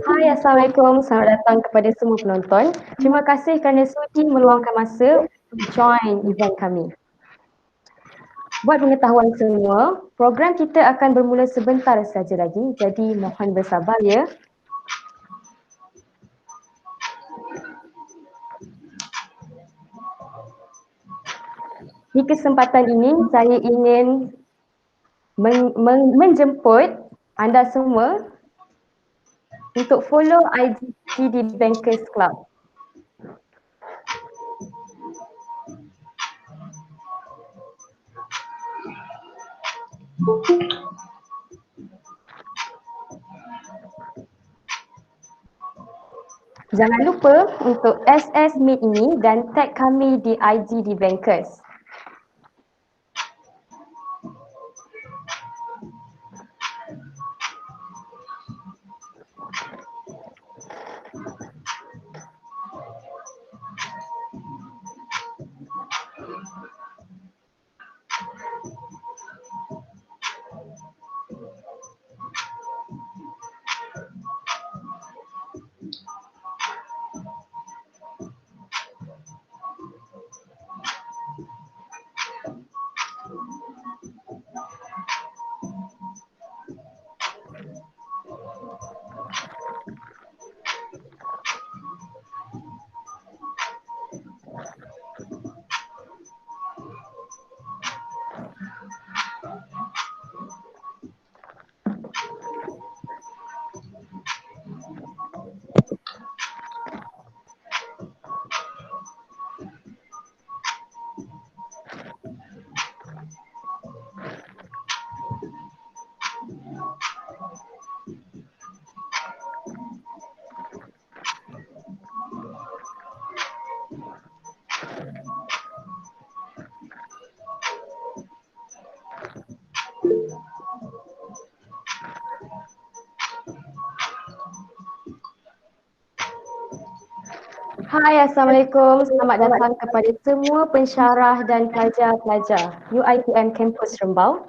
Hai, Assalamualaikum. Selamat datang kepada semua penonton. Terima kasih kerana sudi meluangkan masa untuk join event kami. Buat pengetahuan semua, program kita akan bermula sebentar saja lagi, jadi mohon bersabar ya. Di kesempatan ini, saya ingin menjemput anda semua untuk follow IG di Bankers Club. Jangan lupa untuk SS Meet ini dan tag kami di IG di Bankers. Hai, Assalamualaikum. Selamat datang kepada semua pensyarah dan pelajar-pelajar UiTM Kampus Rembau.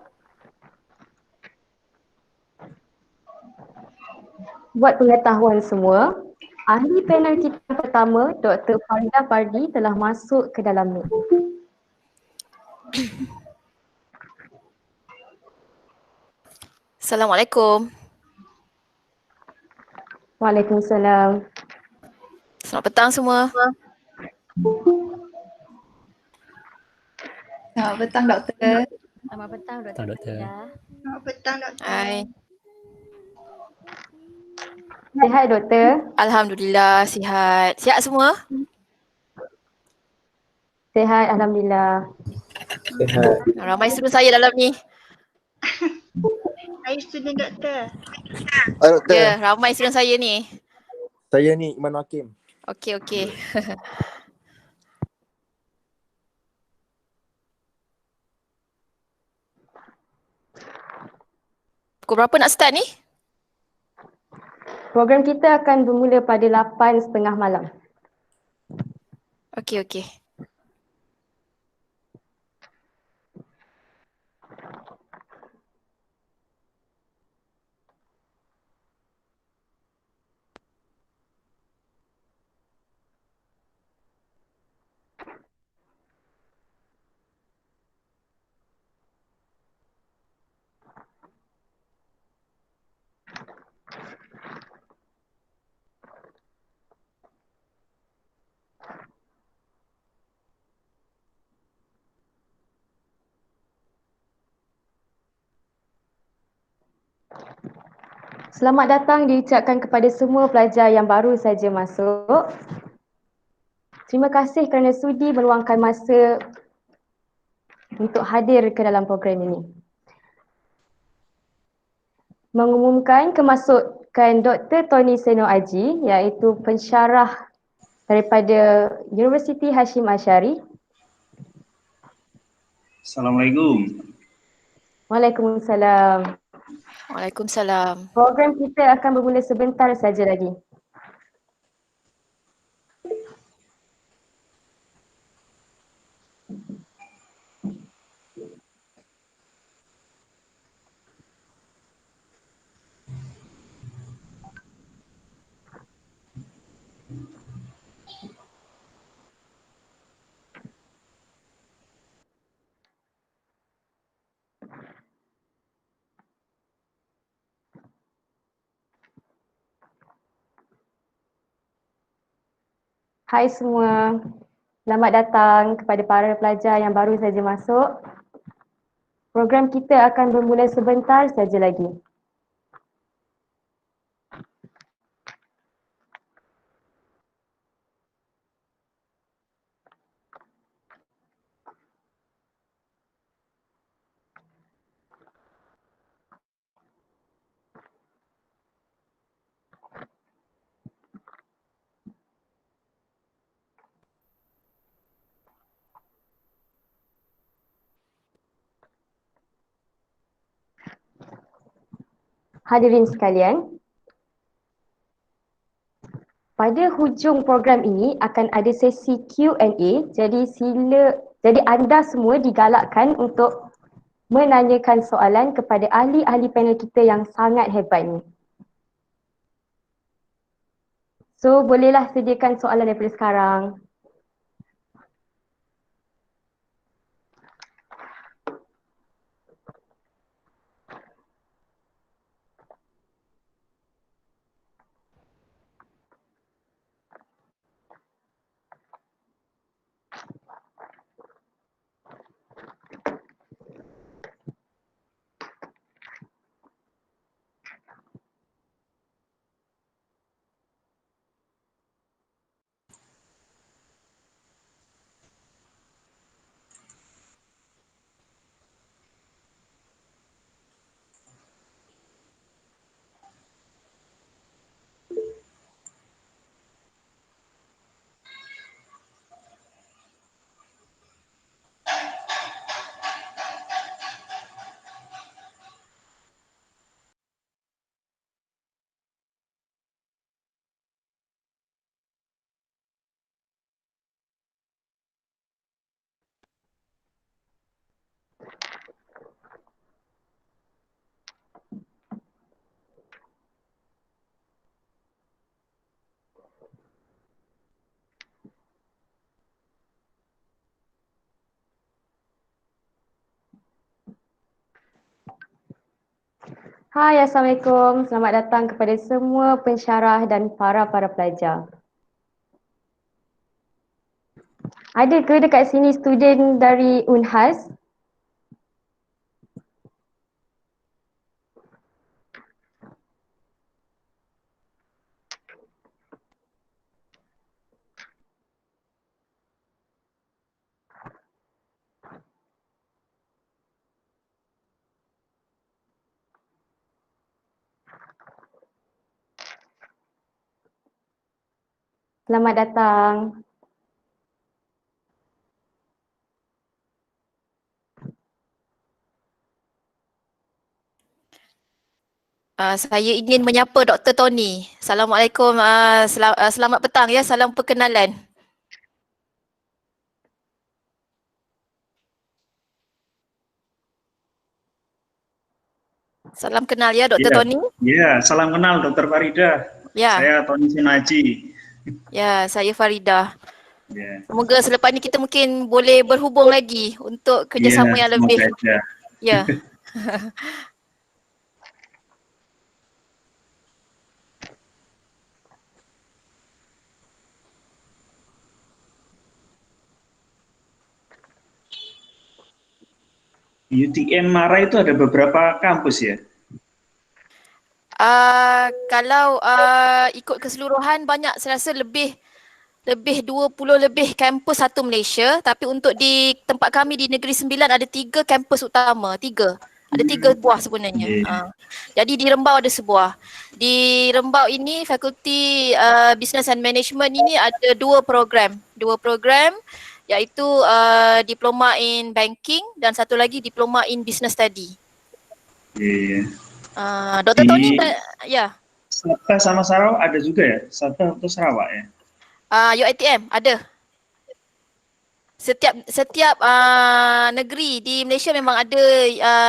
Buat pengetahuan semua, ahli panel kita pertama, Dr. Farida Fardi telah masuk ke dalam meet. Assalamualaikum. Waalaikumsalam. Selamat petang semua. Selamat petang, Doktor. Selamat petang, Dr. Doktor. Farida. Selamat petang, Doktor. Hai. Sihat, Doktor? Alhamdulillah sihat. Sihat semua? Sihat, Alhamdulillah. Sihat. Ramai student saya dalam ni. Saya student, Doktor. Doktor. Ya, ramai student saya ni. Saya ni Iman Hakim. Okey. Pukul berapa nak start ni? Program kita akan bermula pada 8:30 malam. Okey. Selamat datang diucapkan kepada semua pelajar yang baru saja masuk. Terima kasih kerana sudi meluangkan masa untuk hadir ke dalam program ini. mengumumkan kemasukan Dr. Tony Seno Aji iaitu pensyarah daripada Universiti Hashim Ashari. Assalamualaikum. Waalaikumsalam. Waalaikumsalam. Program kita akan bermula sebentar saja lagi. Hai semua, selamat datang kepada para pelajar yang baru saja masuk. Program kita akan bermula sebentar saja lagi. Hadirin sekalian, pada hujung program ini akan ada sesi Q&A, jadi anda semua digalakkan untuk menanyakan soalan kepada ahli-ahli panel kita yang sangat hebat ni. So, bolehlah sediakan soalan daripada sekarang. Hai, Assalamualaikum. Selamat datang kepada semua pensyarah dan para pelajar. Ada ke dekat sini student dari Unhas? Selamat datang. Saya ingin menyapa Dr. Tony. Assalamualaikum. Selamat petang ya. Salam perkenalan. Salam kenal ya Dr. Tony. Ya, salam kenal Dr. Farida. Ya. Saya Tony Seno Aji. Ya, saya Farida. Ya. Semoga selepas ni kita mungkin boleh berhubung lagi untuk kerjasama yang lebih. Saja. Ya. UTM Mara itu ada beberapa kampus ya? Kalau ikut keseluruhan banyak, saya rasa lebih 20 lebih kampus satu Malaysia, tapi untuk di tempat kami di Negeri Sembilan ada 3 kampus utama, 3. Ada 3 buah sebenarnya. Jadi di Rembau ada sebuah. Di Rembau ini fakulti Business and Management ini ada 2 program. 2 program iaitu Diploma in Banking dan satu lagi Diploma in Business Study. Iya. Dr. Tony Di ya. Sabta sama Sarawak ada juga ya? Sabta atau Sarawak ya? UiTM ada. Setiap negeri di Malaysia memang ada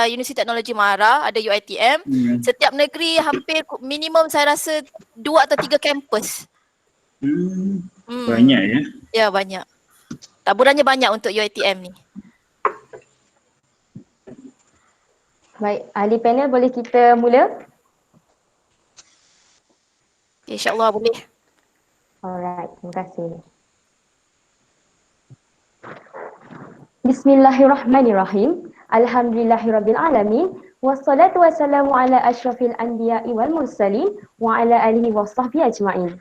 Universiti Teknologi Mahara, ada UiTM. Setiap negeri hampir minimum saya rasa 2 atau 3 kampus. Banyak ya? Ya, banyak. Taburannya banyak untuk UiTM ni. Baik, ahli panel boleh kita mula? InsyaAllah boleh. Alright, terima kasih. Bismillahirrahmanirrahim. Alhamdulillahirrabbilalamin. Wassalatu wassalamu ala asyrafil anbiya'i wal mursalin wa ala alihi wa sahbihi ajma'in.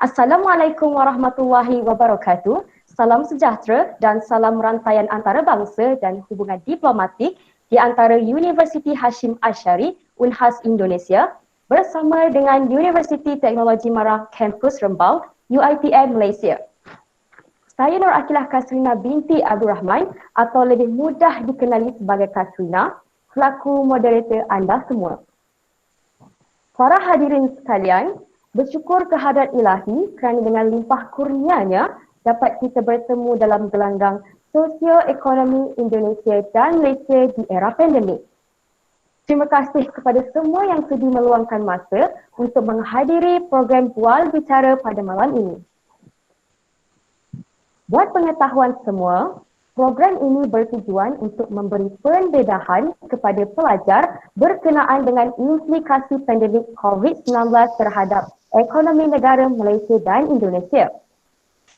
Assalamualaikum warahmatullahi wabarakatuh. Salam sejahtera dan salam rantaian antarabangsa dan hubungan diplomatik di antara Universiti Hashim Ash'ari Unhas Indonesia bersama dengan Universiti Teknologi Mahara Kampus Rembau UiTM Malaysia. Saya Nur Akilah Kasrina binti Abdul Rahman atau lebih mudah dikenali sebagai Kasrina, selaku moderator anda semua. Para hadirin sekalian, bersyukur kehadrat ilahi kerana dengan limpah kurnianya dapat kita bertemu dalam gelanggang sosio-ekonomi Indonesia dan Malaysia di era pandemik. Terima kasih kepada semua yang sudi meluangkan masa untuk menghadiri program Bual Bicara pada malam ini. Buat pengetahuan semua, program ini bertujuan untuk memberi pendedahan kepada pelajar berkenaan dengan implikasi pandemik COVID-19 terhadap ekonomi negara Malaysia dan Indonesia.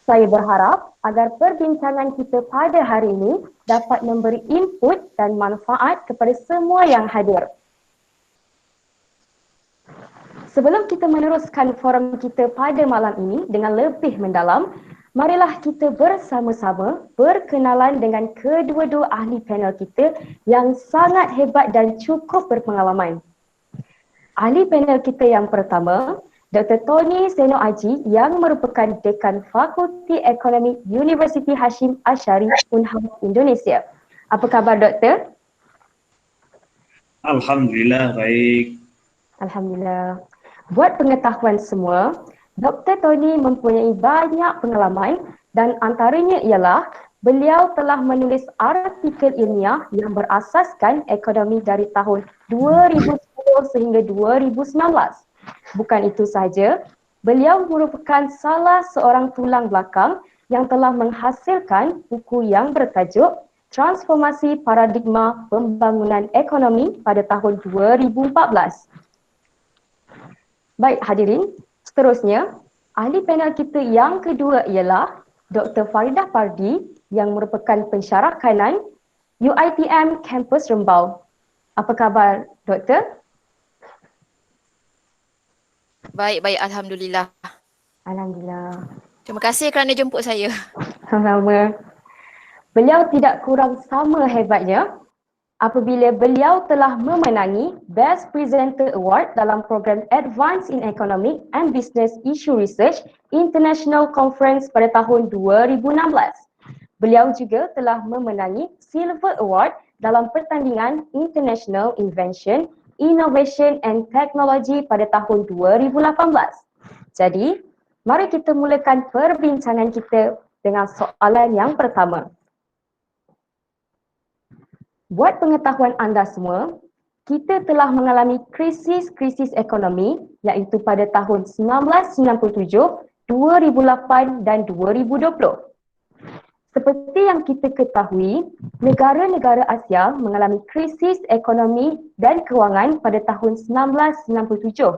Saya berharap agar perbincangan kita pada hari ini dapat memberi input dan manfaat kepada semua yang hadir. Sebelum kita meneruskan forum kita pada malam ini dengan lebih mendalam, marilah kita bersama-sama berkenalan dengan kedua-dua ahli panel kita yang sangat hebat dan cukup berpengalaman. Ahli panel kita yang pertama, Dr. Tony Seno Aji yang merupakan Dekan Fakulti Ekonomi Universiti Hashim Ash'ari Unhas Indonesia. Apa khabar, Doktor? Alhamdulillah, baik. Alhamdulillah. Buat pengetahuan semua, Dr. Tony mempunyai banyak pengalaman dan antaranya ialah beliau telah menulis artikel ilmiah yang berasaskan ekonomi dari tahun 2010 sehingga 2019. Bukan itu sahaja, beliau merupakan salah seorang tulang belakang yang telah menghasilkan buku yang bertajuk Transformasi Paradigma Pembangunan Ekonomi pada tahun 2014. Baik hadirin, seterusnya, ahli panel kita yang kedua ialah Dr. Faridah Pardi yang merupakan pensyarah kanan UiTM Kampus Rembau. Apa khabar, Doktor? Baik, Alhamdulillah. Alhamdulillah. Terima kasih kerana jemput saya. Sama-sama. Beliau tidak kurang sama hebatnya apabila beliau telah memenangi Best Presenter Award dalam program Advance in Economic and Business Issue Research International Conference pada tahun 2016. Beliau juga telah memenangi Silver Award dalam pertandingan International Invention, Innovation and Technology pada tahun 2018. Jadi, mari kita mulakan perbincangan kita dengan soalan yang pertama. Buat pengetahuan anda semua, kita telah mengalami krisis ekonomi iaitu pada tahun 1997, 2008 dan 2020. Seperti yang kita ketahui, negara-negara Asia mengalami krisis ekonomi dan kewangan pada tahun 1997.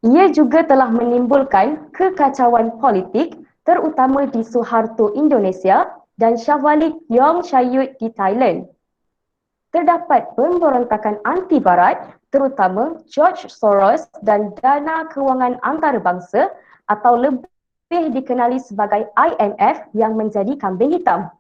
Ia juga telah menimbulkan kekacauan politik terutama di Suharto Indonesia dan Shah Walid Yong Shayut di Thailand. Terdapat pemberontakan anti-barat terutama George Soros dan dana kewangan antarabangsa atau lebih dikenali sebagai IMF yang menjadi kambing hitam.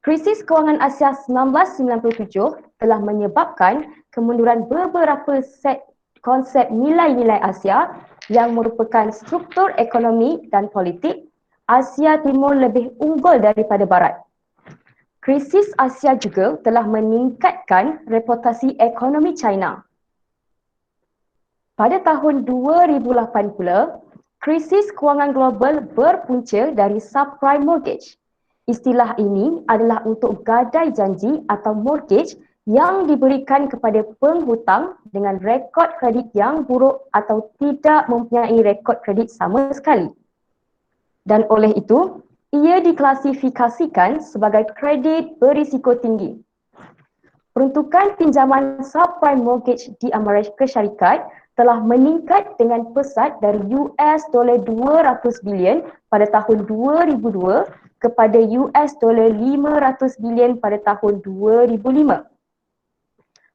Krisis kewangan Asia 1997 telah menyebabkan kemunduran beberapa set konsep nilai-nilai Asia yang merupakan struktur ekonomi dan politik Asia Timur lebih unggul daripada Barat. Krisis Asia juga telah meningkatkan reputasi ekonomi China. Pada tahun 2008 pula, krisis kewangan global berpunca dari subprime mortgage. Istilah ini adalah untuk gadai janji atau mortgage yang diberikan kepada penghutang dengan rekod kredit yang buruk atau tidak mempunyai rekod kredit sama sekali. Dan oleh itu, ia diklasifikasikan sebagai kredit berisiko tinggi. Peruntukan pinjaman subprime mortgage di Amerika Syarikat telah meningkat dengan pesat dari $200 bilion pada tahun 2002 kepada $500 bilion pada tahun 2005.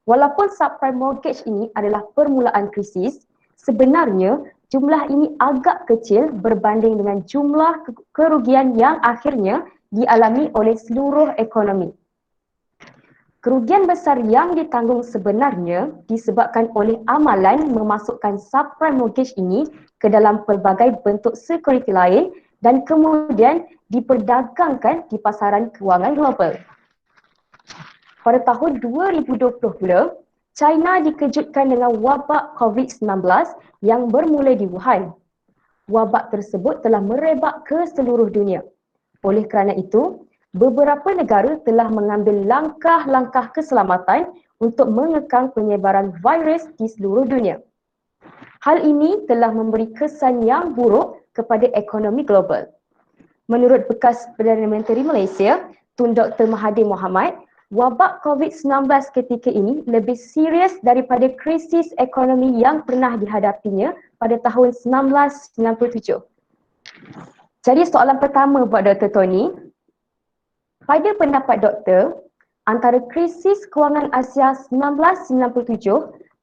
Walaupun subprime mortgage ini adalah permulaan krisis, sebenarnya jumlah ini agak kecil berbanding dengan jumlah kerugian yang akhirnya dialami oleh seluruh ekonomi. Kerugian besar yang ditanggung sebenarnya disebabkan oleh amalan memasukkan subprime mortgage ini ke dalam pelbagai bentuk sekuriti lain dan kemudian diperdagangkan di pasaran kewangan global. Pada tahun 2020 pula, China dikejutkan dengan wabak COVID-19 yang bermula di Wuhan. Wabak tersebut telah merebak ke seluruh dunia. Oleh kerana itu, beberapa negara telah mengambil langkah-langkah keselamatan untuk mengekang penyebaran virus di seluruh dunia. Hal ini telah memberi kesan yang buruk kepada ekonomi global. Menurut bekas Perdana Menteri Malaysia, Tun Dr. Mahathir Mohamad, wabak COVID-19 ketika ini lebih serius daripada krisis ekonomi yang pernah dihadapinya pada tahun 1997. Jadi soalan pertama buat Dr. Tony, pada pendapat doktor, antara krisis kewangan Asia 1997,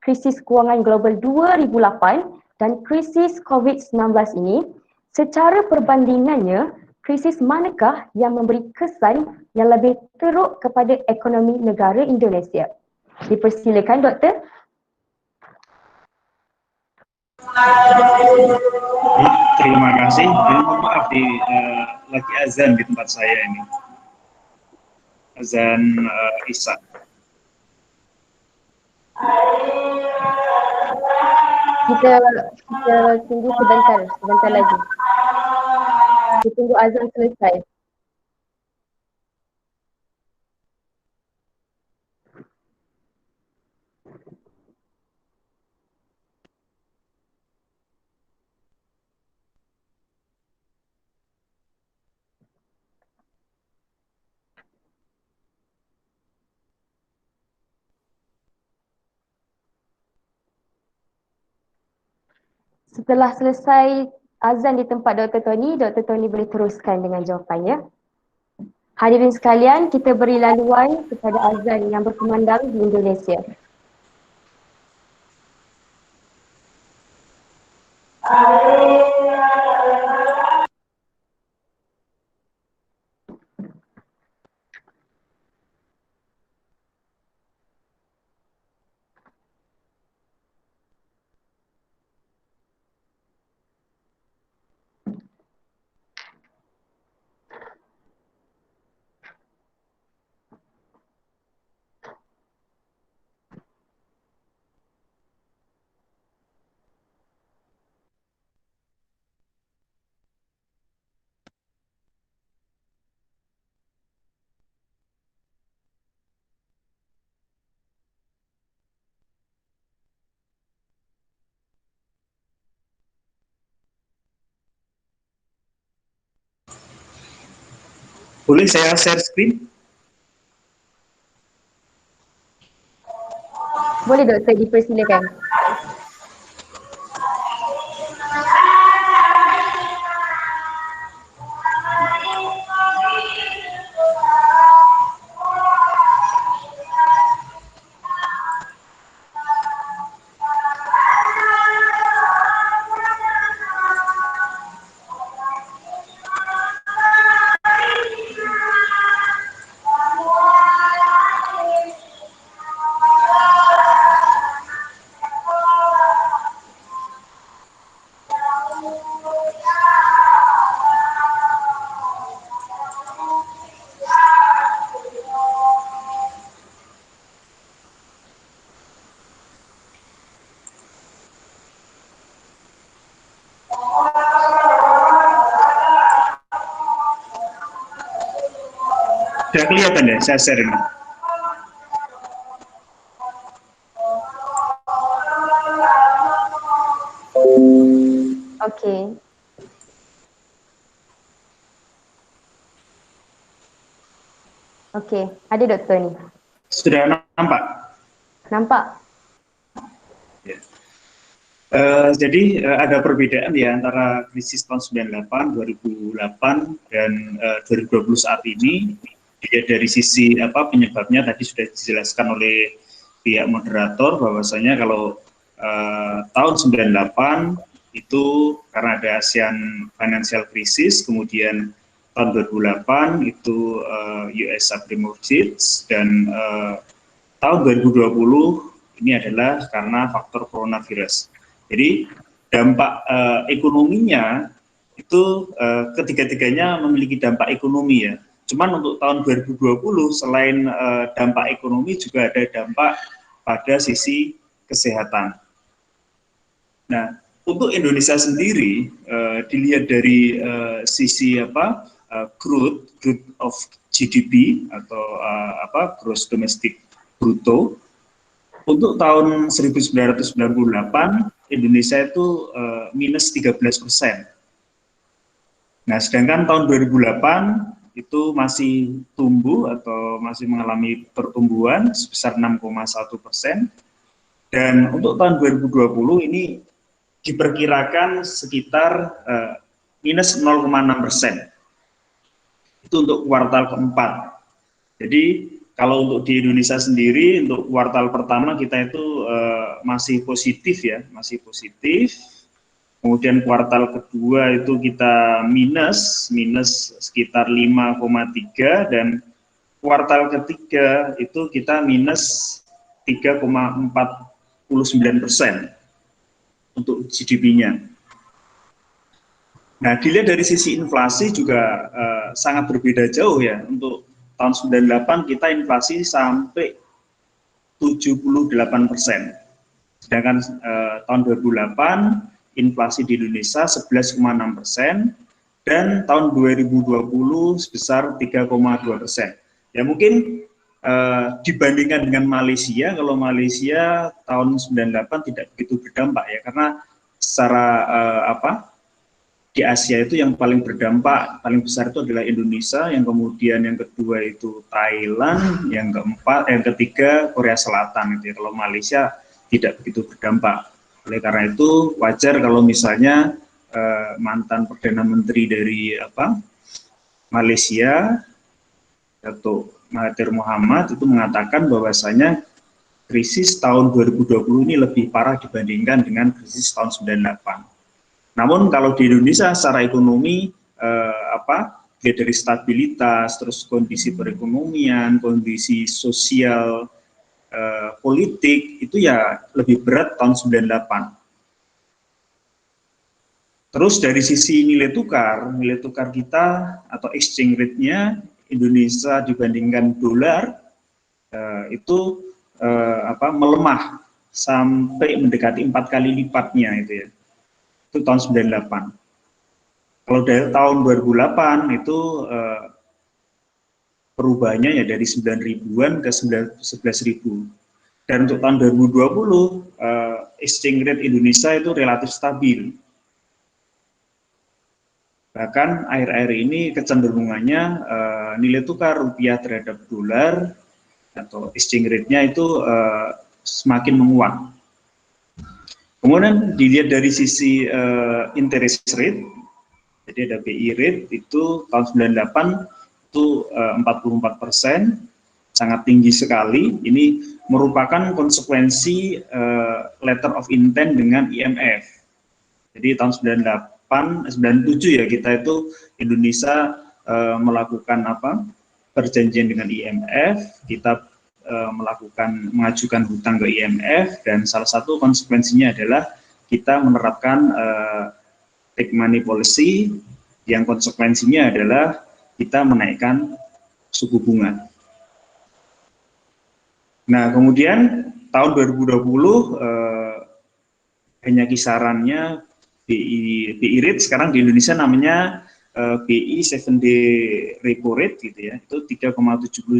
krisis kewangan global 2008 dan krisis COVID-19 ini, secara perbandingannya, krisis manakah yang memberi kesan yang lebih teruk kepada ekonomi negara Indonesia? Dipersilakan doktor. Terima kasih. Mohon maaf lagi azan di tempat saya ini. Azan Isya. Kita tunggu sebentar lagi. Kita tunggu azan selesai. Setelah selesai azan di tempat Dr. Tony boleh teruskan dengan jawapannya. Hadirin sekalian, kita beri laluan kepada azan yang berkumandang di Indonesia. Boleh saya share screen? Boleh doktor, dipersilakan. Sudah kelihatan ya, saya share ini. Okey. Okey, ada doktor ni. Sudah nampak? Nampak? Ya. Jadi ada perbedaan ya antara krisis tahun 98, 2008 dan 2020 saat ini. Dilihat dari sisi penyebabnya tadi sudah dijelaskan oleh pihak moderator bahwasanya kalau tahun 98 itu karena ada Asian Financial Crisis, kemudian tahun 2008 itu US Supreme Mortgage, dan tahun 2020 ini adalah karena faktor coronavirus. Jadi dampak ekonominya itu ketiga-tiganya memiliki dampak ekonomi ya. Cuman untuk tahun 2020 selain dampak ekonomi juga ada dampak pada sisi kesehatan. Nah, untuk Indonesia sendiri dilihat dari sisi growth of GDP atau gross domestic bruto, untuk tahun 1998 Indonesia itu minus 13%. Nah, sedangkan tahun 2008 itu masih tumbuh atau masih mengalami pertumbuhan sebesar 6,1%. Dan untuk tahun 2020 ini diperkirakan sekitar minus 0,6%. Itu untuk kuartal keempat. Jadi kalau untuk di Indonesia sendiri, untuk kuartal pertama kita itu masih positif ya, masih positif. Kemudian kuartal kedua itu kita minus sekitar 5,3, dan kuartal ketiga itu kita minus 3,49% untuk GDP-nya. Nah, dilihat dari sisi inflasi juga sangat berbeda jauh ya. Untuk tahun 98 kita inflasi sampai 78%. Sedangkan tahun 2008 inflasi di Indonesia 11,6%, dan tahun 2020 sebesar 3,2%. Ya mungkin dibandingkan dengan Malaysia, kalau Malaysia tahun 98 tidak begitu berdampak ya, karena secara di Asia itu yang paling berdampak, paling besar itu adalah Indonesia, yang kemudian yang kedua itu Thailand, yang ketiga Korea Selatan gitu ya. Kalau Malaysia tidak begitu berdampak. Oleh karena itu wajar kalau misalnya mantan Perdana Menteri dari Malaysia, Datuk Mahathir Mohamad, itu mengatakan bahwasanya krisis tahun 2020 ini lebih parah dibandingkan dengan krisis tahun 98. Namun kalau di Indonesia secara ekonomi dari stabilitas, terus kondisi perekonomian, kondisi sosial, politik itu ya lebih berat tahun 98. Terus dari sisi nilai tukar kita atau exchange rate-nya Indonesia dibandingkan dolar itu melemah sampai mendekati 4 kali lipatnya itu ya. Itu tahun 98. Kalau dari tahun 2008 itu perubahannya ya dari 9.000-an ke 11.000. Dan untuk tahun 2020 exchange rate Indonesia itu relatif stabil. Bahkan akhir-akhir ini kecenderungannya nilai tukar rupiah terhadap dolar atau exchange rate-nya itu semakin menguat. Kemudian dilihat dari sisi interest rate, jadi ada BI rate itu tahun 98 itu 44%, sangat tinggi sekali. Ini merupakan konsekuensi letter of intent dengan IMF. Jadi tahun 97 ya kita itu Indonesia melakukan perjanjian dengan IMF, kita mengajukan hutang ke IMF, dan salah satu konsekuensinya adalah kita menerapkan take money policy yang konsekuensinya adalah kita menaikkan suku bunga. Nah, kemudian tahun 2020 hanya kisarannya BI rate sekarang di Indonesia namanya BI 7-day repo rate gitu ya, itu 3,75%.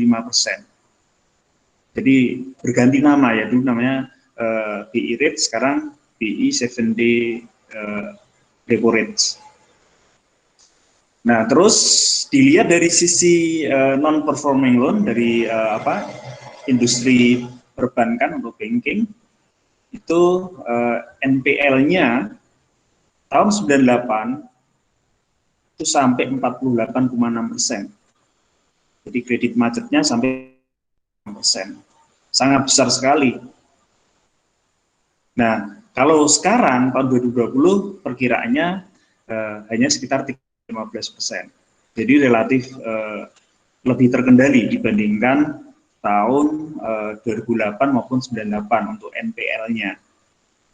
Jadi berganti nama ya, dulu namanya BI rate, sekarang BI 7-day repo rate. Nah, terus dilihat dari sisi non performing loan dari industri perbankan untuk banking, itu NPL-nya tahun 98 itu sampai 48,6%. Jadi kredit macetnya sampai 6%. Sangat besar sekali. Nah, kalau sekarang tahun 2020 perkiraannya hanya sekitar 15%. Jadi relatif lebih terkendali dibandingkan tahun 2008 maupun 98 untuk NPL-nya.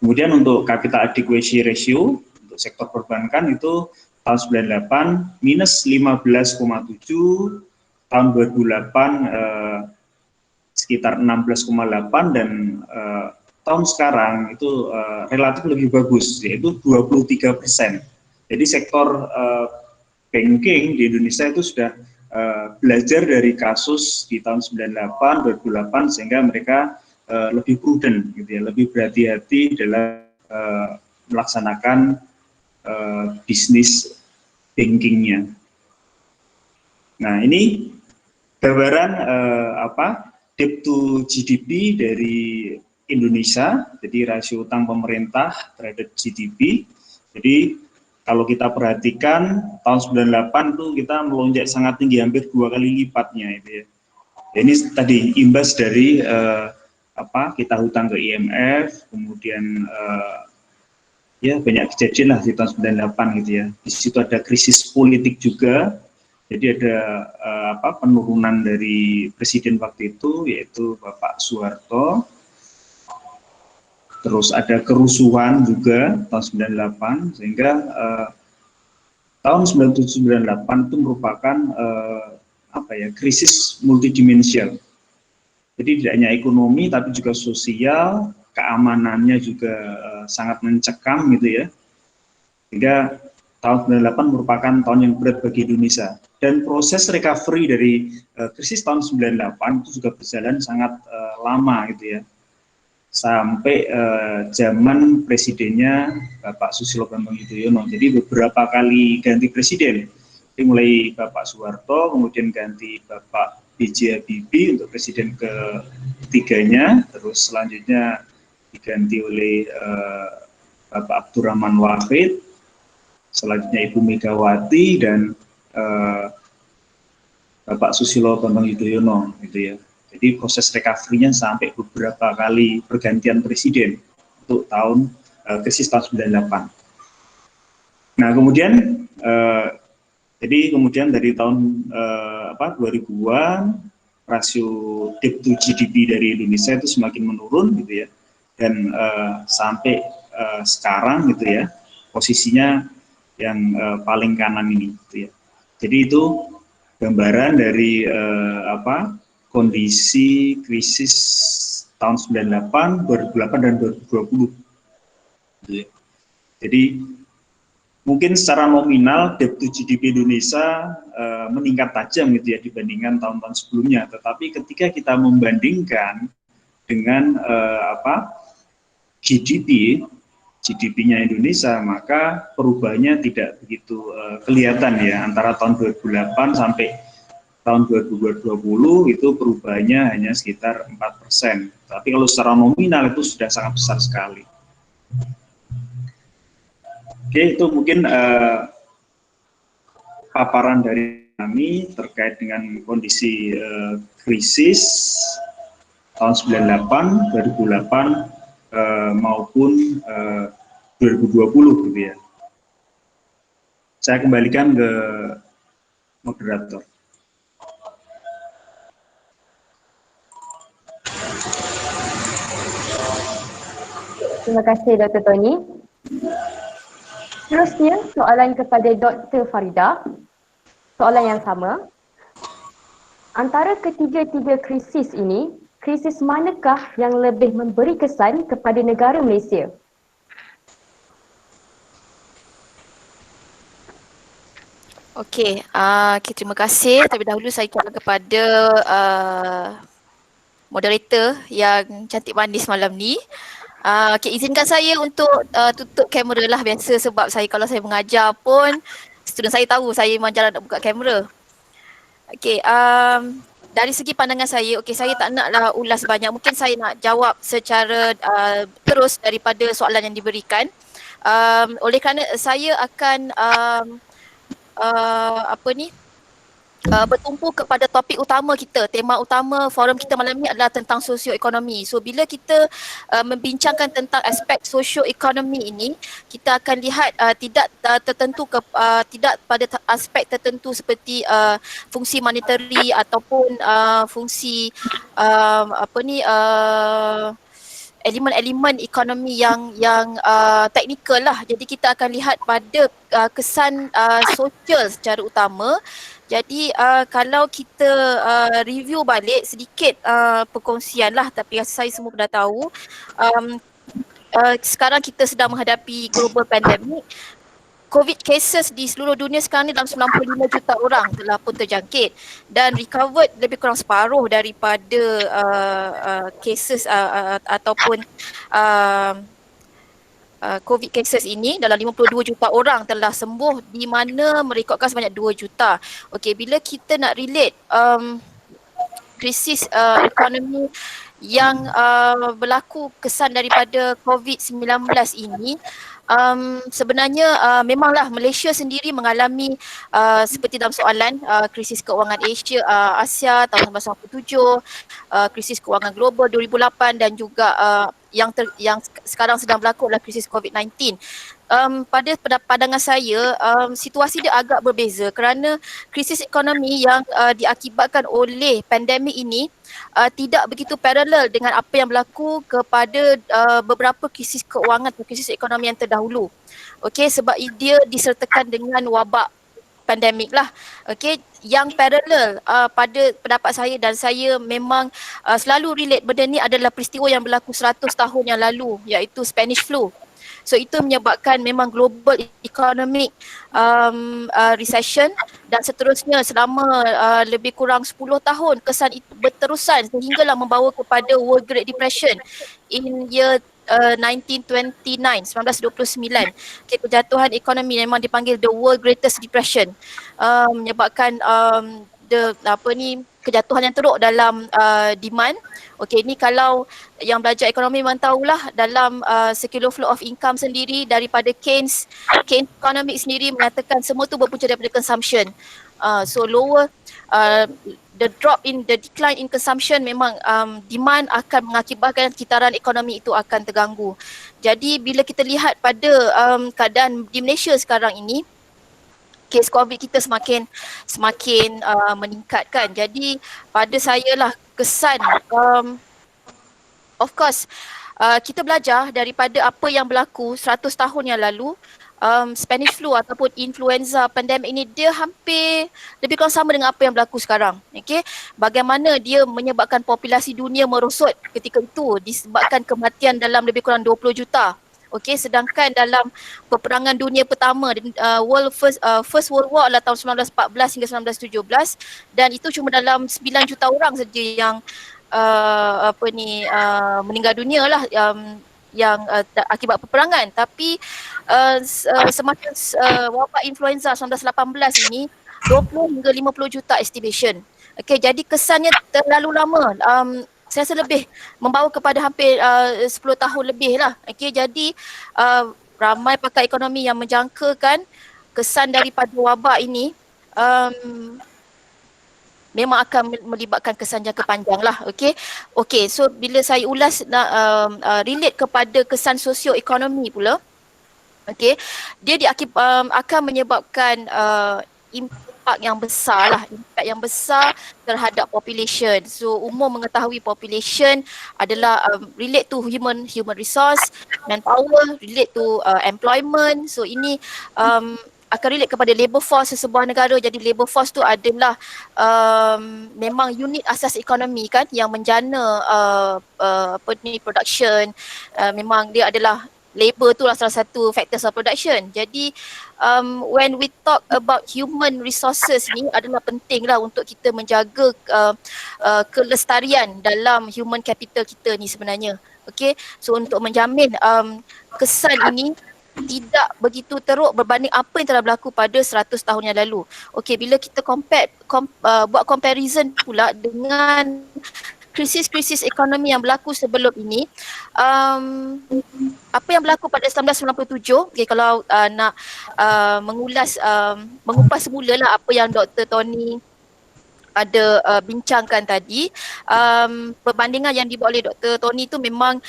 Kemudian untuk capital adequacy ratio untuk sektor perbankan itu tahun 98 minus 15,7, tahun 2008 sekitar 16,8, dan tahun sekarang itu relatif lebih bagus, yaitu 23%. Jadi sektor banking di Indonesia itu sudah belajar dari kasus di tahun 98, 2008, sehingga mereka lebih prudent, gitu ya, lebih berhati-hati dalam melaksanakan bisnis bankingnya. Nah, ini gambaran debt to GDP dari Indonesia, jadi rasio utang pemerintah terhadap GDP. Jadi kalau kita perhatikan tahun 98 tuh kita melonjak sangat tinggi, hampir 2 kali lipatnya itu ya. Ini tadi imbas dari kita hutang ke IMF, kemudian ya banyak kejadian lah di tahun 98 gitu ya. Di situ ada krisis politik juga. Jadi ada penurunan dari presiden waktu itu, yaitu Bapak Soeharto. Terus ada kerusuhan juga tahun 98, sehingga tahun 97-98 itu merupakan krisis multidimensional. Jadi tidak hanya ekonomi tapi juga sosial, keamanannya juga sangat mencekam gitu ya. Sehingga tahun 98 merupakan tahun yang berat bagi Indonesia. Dan proses recovery dari krisis tahun 98 itu juga berjalan sangat lama gitu ya. Sampai zaman presidennya Bapak Susilo Bambang Yudhoyono. Jadi beberapa kali ganti presiden. Jadi mulai Bapak Soeharto, kemudian ganti Bapak B.J. Habibie untuk presiden ketiganya, terus selanjutnya diganti oleh Bapak Abdurrahman Wahid, selanjutnya Ibu Megawati, dan Bapak Susilo Bambang Yudhoyono, gitu ya. Jadi proses recovery-nya sampai beberapa kali pergantian presiden untuk tahun krisis tahun 98. Nah, kemudian jadi kemudian dari tahun 2000-an rasio debt to GDP dari Indonesia itu semakin menurun gitu ya, dan sampai sekarang gitu ya posisinya yang paling kanan ini gitu ya. Jadi itu gambaran dari kondisi krisis tahun 98, 2008 dan 2020 gitu ya. Jadi mungkin secara nominal debt to GDP Indonesia meningkat tajam gitu ya dibandingkan tahun-tahun sebelumnya, tetapi ketika kita membandingkan dengan GDP-nya Indonesia, maka perubahannya tidak begitu kelihatan ya. Antara tahun 2008 sampai tahun 2020 itu perubahannya hanya sekitar 4%, tapi kalau secara nominal itu sudah sangat besar sekali. Oke, itu mungkin paparan dari kami terkait dengan kondisi krisis tahun 98, 2008 maupun 2020 gitu ya. Saya kembalikan ke moderator. Terima kasih Dr. Tony. Seterusnya, soalan kepada Dr. Farida. Soalan yang sama. Antara ketiga-tiga krisis ini, krisis manakah yang lebih memberi kesan kepada negara Malaysia? Okey, terima kasih. Terlebih dahulu saya ucapkan kepada moderator yang cantik manis malam ni. Okey, izinkan saya untuk tutup kamera lah biasa, sebab kalau saya mengajar pun student saya tahu saya memang jarang nak buka kamera. Okey, dari segi pandangan saya, saya tak naklah ulas banyak. Mungkin saya nak jawab secara terus daripada soalan yang diberikan. Oleh kerana saya akan bertumpu kepada topik utama kita. Tema utama forum kita malam ni adalah tentang sosioekonomi. So bila kita membincangkan tentang aspek sosioekonomi ini, kita akan lihat tidak pada aspek tertentu seperti fungsi monetary ataupun fungsi elemen-elemen ekonomi yang teknikal lah. Jadi kita akan lihat pada kesan sosial secara utama. Jadi kalau kita review balik sedikit perkongsian lah, tapi rasa saya semua dah tahu. Sekarang kita sedang menghadapi global pandemic. COVID cases di seluruh dunia sekarang ni dalam 95 juta orang telah pun terjangkit dan recovered lebih kurang separuh daripada cases ataupun COVID cases ini. Dalam 52 juta orang telah sembuh, di mana merekodkan sebanyak 2 juta. Okey, bila kita nak relate krisis ekonomi yang berlaku kesan daripada COVID-19 ini, sebenarnya memanglah Malaysia sendiri mengalami seperti dalam soalan krisis keuangan Asia tahun 1997, krisis keuangan global 2008 dan juga yang sekarang sedang berlaku adalah krisis COVID-19. Pada pandangan saya, situasi dia agak berbeza kerana krisis ekonomi yang diakibatkan oleh pandemik ini tidak begitu paralel dengan apa yang berlaku kepada beberapa krisis keuangan atau krisis ekonomi yang terdahulu. Okey, sebab dia disertakan dengan wabak pandemik lah. Okey, yang paralel pada pendapat saya, dan saya memang selalu relate benda ni, adalah peristiwa yang berlaku 100 tahun yang lalu, iaitu Spanish flu. So itu menyebabkan memang global economic recession dan seterusnya selama lebih kurang 10 tahun. Kesan itu berterusan sehinggalah membawa kepada World Great Depression in year 1929. Okay, kejatuhan ekonomi memang dipanggil the World Greatest Depression, menyebabkan kejatuhan yang teruk dalam demand. Okey, ni kalau yang belajar ekonomi memang tahulah, dalam circular flow of income sendiri daripada Keynes Economics sendiri menyatakan semua tu berpunca daripada consumption. So lower the decline in consumption, memang demand akan mengakibatkan kitaran ekonomi itu akan terganggu. Jadi bila kita lihat pada keadaan di Malaysia sekarang ini, kes COVID kita semakin meningkat kan. Jadi pada saya lah kesan, of course kita belajar daripada apa yang berlaku 100 tahun yang lalu. Spanish flu ataupun influenza pandemik ini, dia hampir lebih kurang sama dengan apa yang berlaku sekarang. Okay? Bagaimana dia menyebabkan populasi dunia merosot ketika itu disebabkan kematian dalam lebih kurang 20 juta. Okey, sedangkan dalam peperangan dunia pertama, First World War adalah tahun 1914 hingga 1917, dan itu cuma dalam 9 juta orang saja yang meninggal dunia lah yang akibat peperangan. Tapi semasa wabak influenza 1918 ini 20 hingga 50 juta estimation. Okey, jadi kesannya terlalu lama. Saya rasa lebih membawa kepada hampir 10 tahun lebih lah. Okay, jadi ramai pakar ekonomi yang menjangkakan kesan daripada wabak ini memang akan melibatkan kesan jangka panjang lah. Okay, so bila saya ulas relate kepada kesan sosioekonomi pula, okay, dia akan menyebabkan impact yang besar terhadap population. So umum mengetahui population adalah relate to human resource, manpower, relate to employment. So ini akan relate kepada labour force sesebuah negara. Jadi labour force tu adalah memang unit asas ekonomi kan, yang menjana production. Memang dia adalah labor tu lah salah satu factors of production. Jadi when we talk about human resources ni adalah penting lah untuk kita menjaga kelestarian dalam human capital kita ni sebenarnya. Okay, so untuk menjamin kesan ini tidak begitu teruk berbanding apa yang telah berlaku pada 100 tahun yang lalu. Okey, bila kita buat comparison pula dengan krisis-krisis ekonomi yang berlaku sebelum ini, apa yang berlaku pada 1997, okay, kalau nak mengupas semula lah apa yang Dr. Tony ada bincangkan tadi, perbandingan yang dibuat oleh Dr. Tony tu memang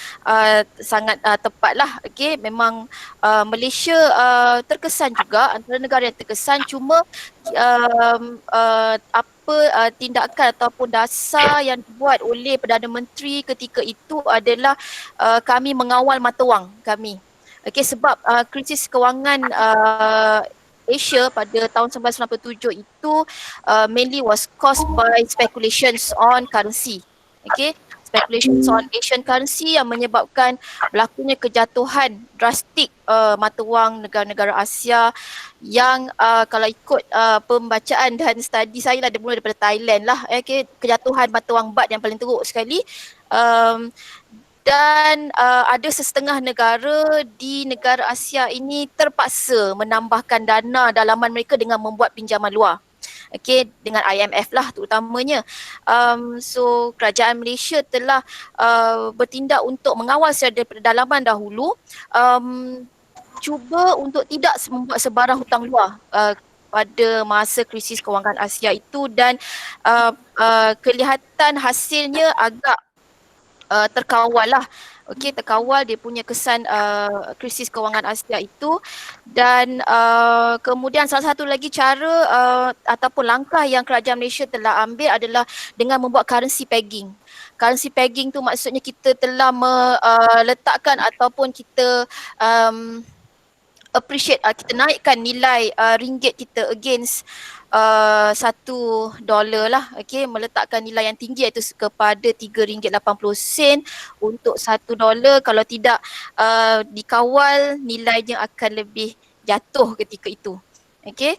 sangat tepat lah. Okay? Memang Malaysia terkesan juga, antara negara yang terkesan, cuma tindakan ataupun dasar yang dibuat oleh Perdana Menteri ketika itu adalah kami mengawal mata wang kami. Okay, sebab krisis kewangan Asia pada tahun 1997 itu mainly was caused by speculations on currency. Okay, speculations on Asian currency yang menyebabkan berlakunya kejatuhan drastik mata wang negara-negara Asia yang kalau ikut pembacaan dan study saya lah, bermula daripada Thailand lah. Okay, kejatuhan mata wang baht yang paling teruk sekali. Dan ada sesetengah negara di negara Asia ini terpaksa menambahkan dana dalaman mereka dengan membuat pinjaman luar. Okey, dengan IMF lah terutamanya. So kerajaan Malaysia telah bertindak untuk mengawal secara dalaman dahulu, cuba untuk tidak membuat sebarang hutang luar pada masa krisis kewangan Asia itu, dan kelihatan hasilnya agak terkawal lah. Okey, terkawal dia punya kesan krisis kewangan Asia itu. Dan kemudian salah satu lagi cara ataupun langkah yang kerajaan Malaysia telah ambil adalah dengan membuat currency pegging. Currency pegging tu maksudnya kita telah meletakkan ataupun kita appreciate, kita naikkan nilai ringgit kita against $1 lah. Okay, meletakkan nilai yang tinggi iaitu kepada RM3.80 untuk $1. Kalau tidak dikawal, nilainya akan lebih jatuh ketika itu. Okay,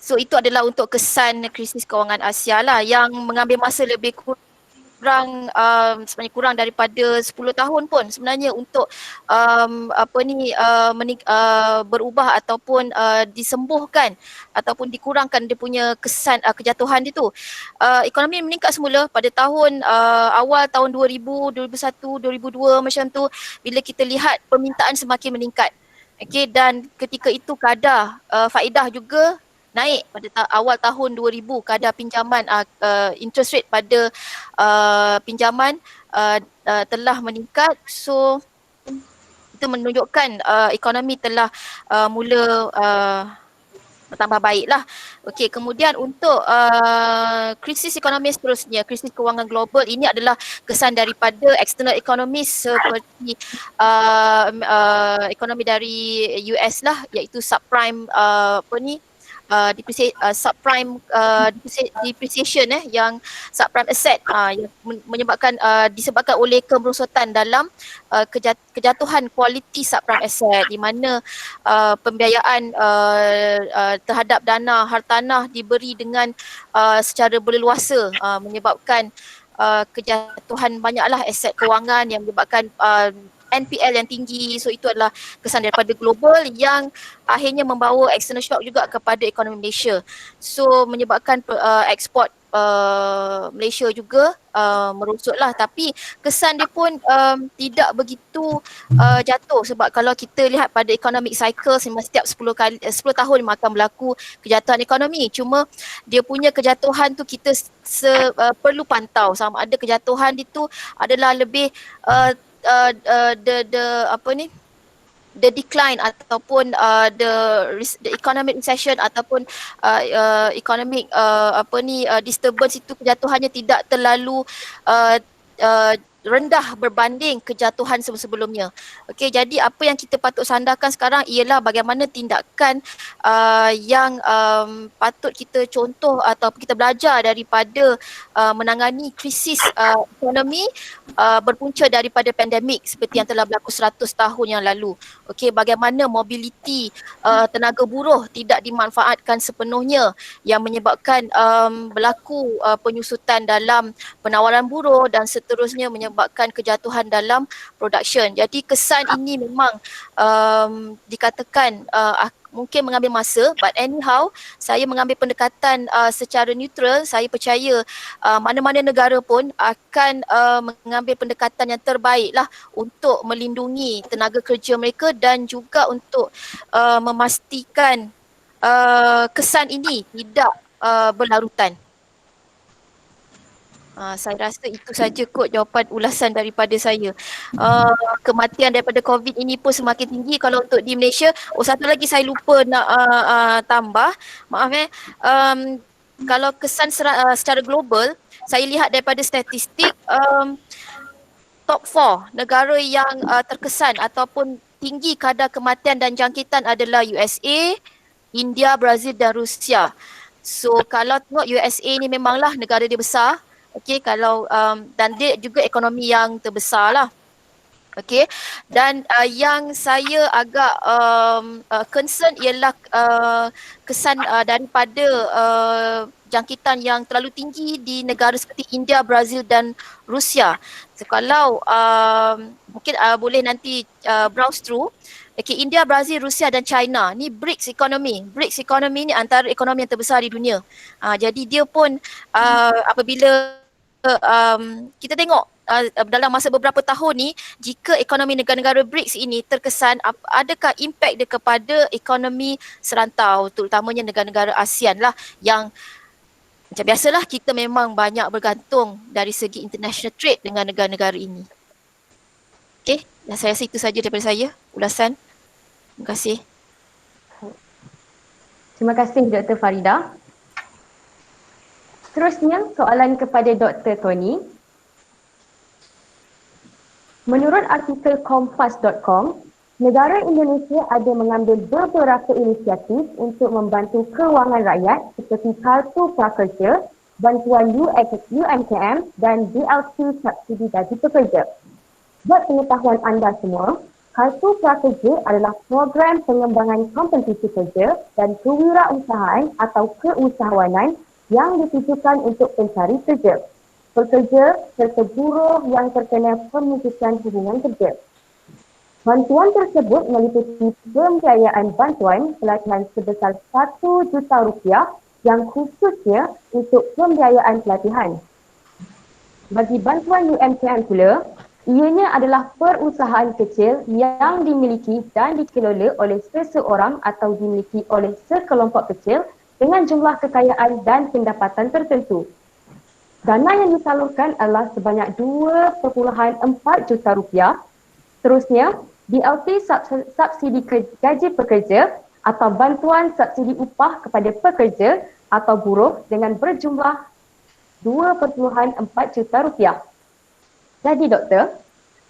so itu adalah untuk kesan krisis kewangan Asia lah, yang mengambil masa lebih sebenarnya kurang daripada 10 tahun pun sebenarnya untuk berubah ataupun disembuhkan ataupun dikurangkan dia punya kesan kejatuhan itu. Ekonomi meningkat semula pada tahun awal tahun 2000, 2001, 2002 macam tu, bila kita lihat permintaan semakin meningkat. Okey, dan ketika itu kadar faedah juga naik pada awal tahun 2000, kadar pinjaman interest rate pada pinjaman telah meningkat. So itu menunjukkan ekonomi telah mula bertambah baiklah. Okey, kemudian untuk krisis ekonomi seterusnya, krisis kewangan global ini adalah kesan daripada external economies seperti ekonomi dari US lah, iaitu subprime subprime depreciation yang subprime asset yang menyebabkan disebabkan oleh kemerosotan dalam kejatuhan kualiti subprime asset, di mana pembiayaan terhadap dana hartanah diberi dengan secara berleluasa, menyebabkan kejatuhan banyaklah aset kewangan yang menyebabkan NPL yang tinggi. So itu adalah kesan daripada global yang akhirnya membawa external shock juga kepada ekonomi Malaysia. So menyebabkan ekspor Malaysia juga merosotlah, tapi kesan dia pun tidak begitu jatuh, sebab kalau kita lihat pada economic cycle, setiap 10 tahun memang akan berlaku kejatuhan ekonomi. Cuma dia punya kejatuhan tu kita perlu pantau sama ada kejatuhan itu adalah lebih the decline ataupun the economic recession ataupun economic disturbance itu kejatuhannya tidak terlalu rendah berbanding kejatuhan sebelum-sebelumnya. Okey, jadi apa yang kita patut sandarkan sekarang ialah bagaimana tindakan yang patut kita contoh atau kita belajar daripada menangani krisis ekonomi berpunca daripada pandemik seperti yang telah berlaku 100 tahun yang lalu. Okey, bagaimana mobiliti tenaga buruh tidak dimanfaatkan sepenuhnya yang menyebabkan berlaku penyusutan dalam penawaran buruh dan seterusnya menyebabkan kejatuhan dalam production. Jadi kesan ini memang dikatakan mungkin mengambil masa, but anyhow saya mengambil pendekatan secara neutral. Saya percaya mana-mana negara pun akan mengambil pendekatan yang terbaik lah untuk melindungi tenaga kerja mereka dan juga untuk memastikan kesan ini tidak berlarutan. Saya rasa itu saja kot jawapan ulasan daripada saya. Kematian daripada COVID ini pun semakin tinggi kalau untuk di Malaysia. Satu lagi saya lupa nak tambah. Maaf kalau kesan secara global, saya lihat daripada statistik top 4 negara yang terkesan ataupun tinggi kadar kematian dan jangkitan adalah USA, India, Brazil dan Rusia. So kalau tengok USA ni memanglah negara dia besar. Okey, kalau dan dia juga ekonomi yang terbesar lah. Okey, dan yang saya agak concern ialah kesan daripada jangkitan yang terlalu tinggi di negara seperti India, Brazil dan Rusia. So kalau mungkin boleh nanti browse through. Okay, India, Brazil, Rusia dan China ni BRICS economy. BRICS economy ni antara ekonomi yang terbesar di dunia. Jadi dia pun apabila kita tengok dalam masa beberapa tahun ni, jika ekonomi negara-negara BRICS ini terkesan, adakah impak dia kepada ekonomi serantau, terutamanya negara-negara ASEAN lah yang macam biasalah kita memang banyak bergantung dari segi international trade dengan negara-negara ini. Okey, dan saya rasa itu saja daripada saya, ulasan. Terima kasih. Terima kasih Dr. Farida. Seterusnya soalan kepada Dr. Tony. Menurut artikel kompas.com, negara Indonesia ada mengambil beberapa inisiatif untuk membantu kewangan rakyat seperti Kartu Prakerja, bantuan UMKM dan BLT subsidi gaji pekerja. Buat pengetahuan anda semua, Kartu Prakerja adalah program pengembangan kompetisi kerja dan kewirausahaan atau keusahawanan yang ditujukan untuk pencari kerja, pekerja serta buruh yang terkena pemutusan hubungan kerja. Bantuan tersebut meliputi pembiayaan bantuan pelatihan sebesar RM1 juta yang khususnya untuk pembiayaan pelatihan. Bagi bantuan UMKM pula, ianya adalah perusahaan kecil yang dimiliki dan dikelola oleh seseorang atau dimiliki oleh sekelompok kecil dengan jumlah kekayaan dan pendapatan tertentu. Dana yang disalurkan adalah sebanyak RM2.4 juta. Terusnya, BLT subsidi gaji pekerja atau bantuan subsidi upah kepada pekerja atau buruh dengan berjumlah RM2.4 juta. Jadi doktor,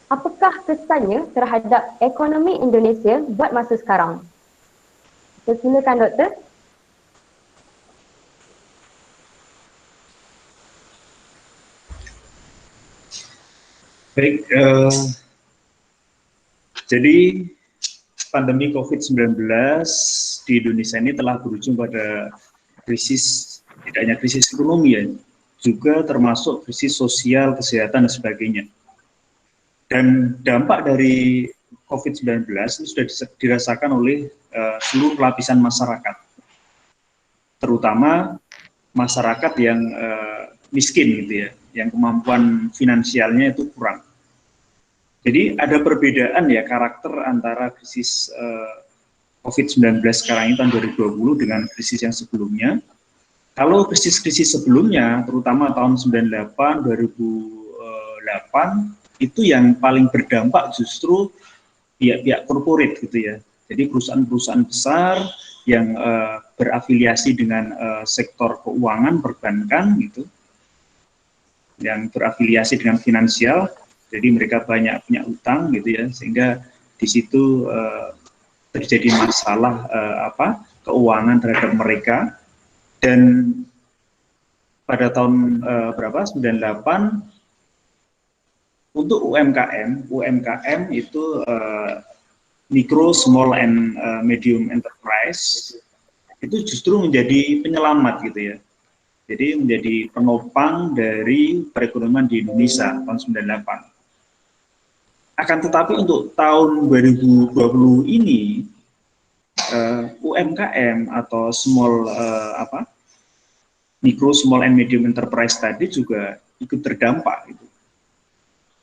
apakah kesannya terhadap ekonomi Indonesia buat masa sekarang? Silakan doktor. Baik, jadi pandemi COVID-19 di Indonesia ini telah berujung pada krisis, tidak hanya krisis ekonomi ya, juga termasuk krisis sosial, kesehatan dan sebagainya. Dan dampak dari COVID-19 ini sudah dirasakan oleh seluruh lapisan masyarakat, terutama masyarakat yang miskin gitu ya, yang kemampuan finansialnya itu kurang. Jadi ada perbedaan ya karakter antara krisis COVID-19 sekarang ini tahun 2020 dengan krisis yang sebelumnya. Kalau krisis-krisis sebelumnya, terutama tahun 98, 2008, itu yang paling berdampak justru pihak-pihak korporat gitu ya. Jadi perusahaan-perusahaan besar yang berafiliasi dengan sektor keuangan, perbankan gitu, yang berafiliasi dengan finansial, Jadi mereka banyak punya utang gitu ya, sehingga di situ terjadi masalah keuangan terhadap mereka. Dan pada tahun berapa 98 untuk UMKM itu micro, small and medium enterprise itu justru menjadi penyelamat gitu ya. Jadi menjadi penopang dari perekonomian di Indonesia tahun 98. Akan tetapi untuk tahun 2020 ini UMKM atau micro, small and medium enterprise tadi juga ikut terdampak gitu.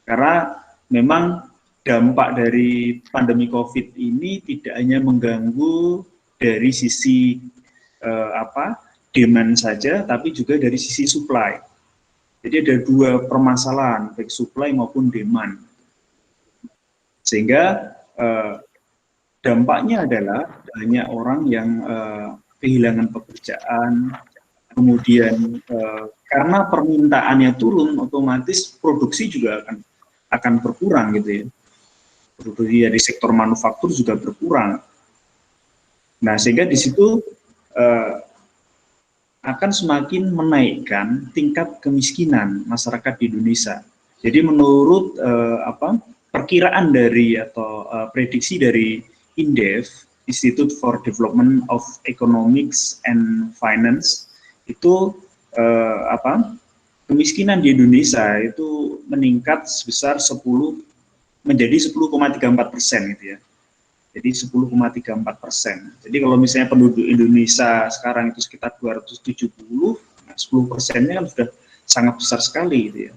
Karena memang dampak dari pandemi COVID ini tidak hanya mengganggu dari sisi demand saja, tapi juga dari sisi supply. Jadi ada dua permasalahan, baik supply maupun demand. Sehingga dampaknya adalah banyak orang yang kehilangan pekerjaan, kemudian karena permintaannya turun, otomatis produksi juga akan berkurang gitu ya. Produksi dari sektor manufaktur juga berkurang. Nah, sehingga di situ akan semakin menaikkan tingkat kemiskinan masyarakat di Indonesia. Jadi menurut perkiraan dari atau prediksi dari INDEF, Institute for Development of Economics and Finance, itu kemiskinan di Indonesia itu meningkat sebesar menjadi 10,34% gitu ya. Jadi 10,34%. Jadi kalau misalnya penduduk Indonesia sekarang itu sekitar 270, nah 10%-nya kan sudah sangat besar sekali gitu ya.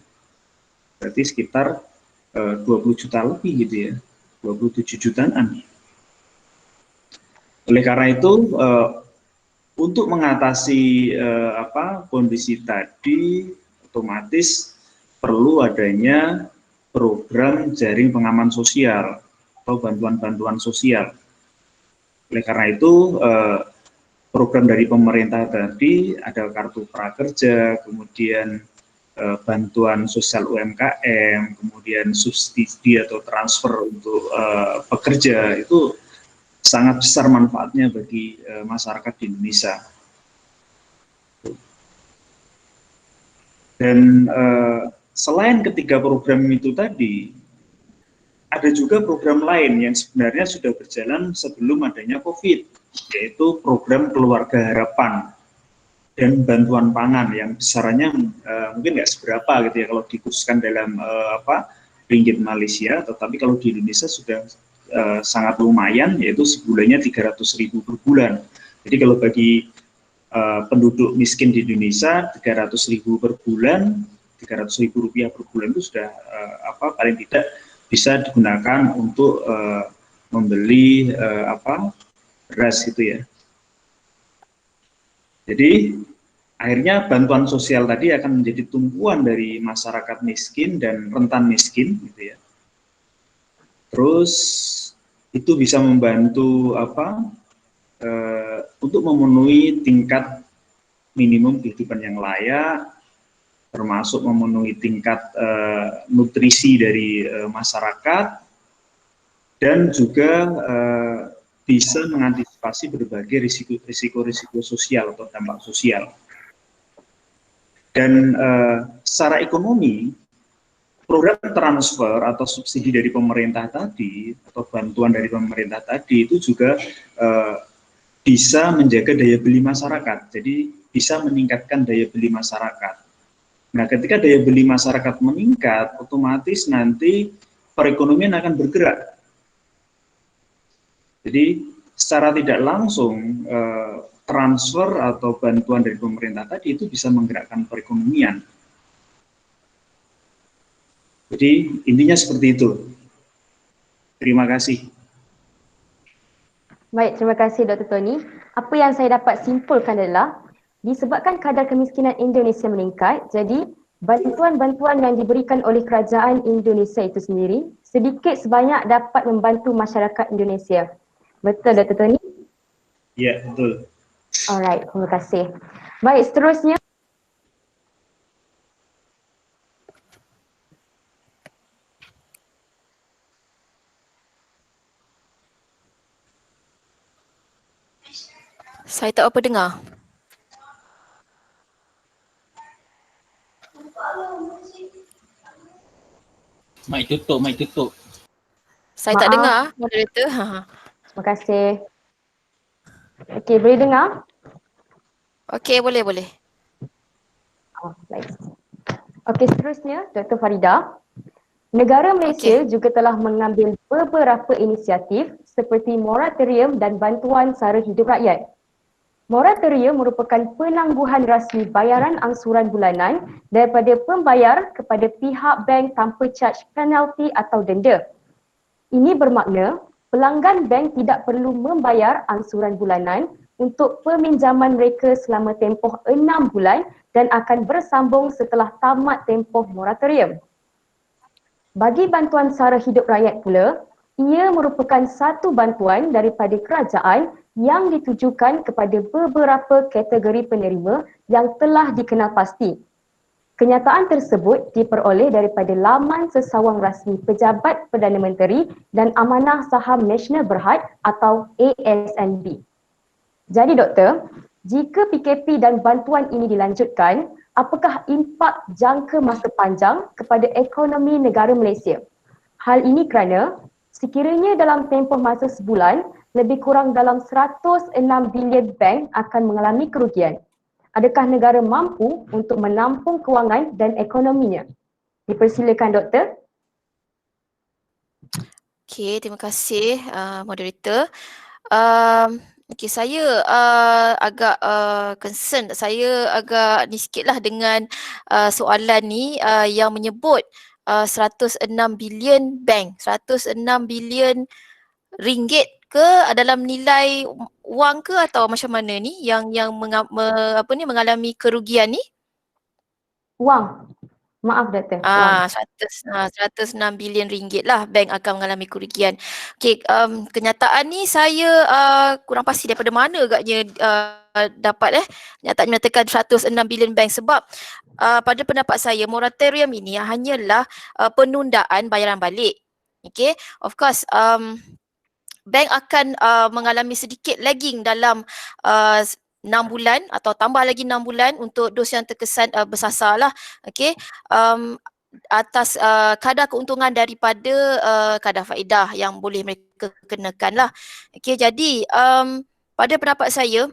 Berarti sekitar 20 juta lebih gitu ya, 27 jutaan. Oleh karena itu, untuk mengatasi kondisi tadi, otomatis perlu adanya program jaring pengaman sosial atau bantuan-bantuan sosial. Oleh karena itu, program dari pemerintah tadi ada kartu prakerja, kemudian bantuan sosial UMKM, kemudian subsidi atau transfer untuk pekerja, itu sangat besar manfaatnya bagi masyarakat di Indonesia. Dan selain ketiga program itu tadi, ada juga program lain yang sebenarnya sudah berjalan sebelum adanya COVID, yaitu program Keluarga Harapan dan bantuan pangan yang besarannya mungkin nggak seberapa gitu ya kalau dikhususkan dalam ringgit Malaysia, tetapi kalau di Indonesia sudah sangat lumayan, yaitu sebulannya 300.000 per bulan. Jadi kalau bagi penduduk miskin di Indonesia 300.000 per bulan, 300.000 rupiah per bulan itu sudah paling tidak bisa digunakan untuk membeli beras gitu ya. Jadi akhirnya bantuan sosial tadi akan menjadi tumpuan dari masyarakat miskin dan rentan miskin gitu ya. Terus itu bisa membantu untuk memenuhi tingkat minimum kehidupan yang layak, termasuk memenuhi tingkat nutrisi dari masyarakat, dan juga bisa mengantisipasi berbagai risiko sosial atau dampak sosial. Dan secara ekonomi, program transfer atau subsidi dari pemerintah tadi, atau bantuan dari pemerintah tadi, itu juga bisa menjaga daya beli masyarakat, jadi bisa meningkatkan daya beli masyarakat. Nah, ketika daya beli masyarakat meningkat, otomatis nanti perekonomian akan bergerak. Jadi secara tidak langsung transfer atau bantuan dari pemerintah tadi itu bisa menggerakkan perekonomian. Jadi intinya seperti itu. Terima kasih. Baik, terima kasih Dr. Tony. Apa yang saya dapat simpulkan adalah disebabkan kadar kemiskinan Indonesia meningkat, jadi bantuan-bantuan yang diberikan oleh kerajaan Indonesia itu sendiri sedikit sebanyak dapat membantu masyarakat Indonesia. Betul Dr. Tony? Ya, betul. Alright, terima kasih. Baik, seterusnya. Saya tak apa dengar. Mic tutup, mic tutup. Saya tak Maaf. dengar moderator. Terima kasih. Okey, boleh dengar? Okey, boleh. Baik. Okey, seterusnya Dr. Farida. Negara Malaysia juga telah mengambil beberapa inisiatif seperti moratorium dan bantuan sara hidup rakyat. Moratorium merupakan penangguhan rasmi bayaran angsuran bulanan daripada pembayar kepada pihak bank tanpa charge penalti atau denda. Ini bermakna pelanggan bank tidak perlu membayar angsuran bulanan untuk peminjaman mereka selama tempoh 6 bulan dan akan bersambung setelah tamat tempoh moratorium. Bagi bantuan sara hidup rakyat pula, ia merupakan satu bantuan daripada kerajaan yang ditujukan kepada beberapa kategori penerima yang telah dikenal pasti. Kenyataan tersebut diperoleh daripada laman sesawang rasmi Pejabat Perdana Menteri dan Amanah Saham Nasional Berhad atau ASNB. Jadi doktor, jika PKP dan bantuan ini dilanjutkan, apakah impak jangka masa panjang kepada ekonomi negara Malaysia? Hal ini kerana sekiranya dalam tempoh masa sebulan, lebih kurang dalam 106 bilion bank akan mengalami kerugian. Adakah negara mampu untuk menampung kewangan dan ekonominya? Dipersilakan doktor. Okey, terima kasih moderator. Okey, saya agak concern, saya agak ni sikitlah dengan soalan ni yang menyebut 106 bilion bank, 106 bilion ringgit ke dalam nilai wang ke atau macam mana ni yang mengalami kerugian ni? Wang. Maaf doktor. Wang. 106 bilion ringgit lah bank akan mengalami kerugian. Okey, kenyataan ni saya kurang pasti daripada mana agaknya dapat kenyataan menyatakan 106 bilion bank sebab pada pendapat saya moratorium ini hanyalah penundaan bayaran balik. Okey, of course bank akan mengalami sedikit lagging dalam 6 bulan atau tambah lagi 6 bulan untuk dos yang terkesan bersasar lah. Okey, atas kadar keuntungan daripada kadar faedah yang boleh mereka kenakan lah. Okey, jadi pada pendapat saya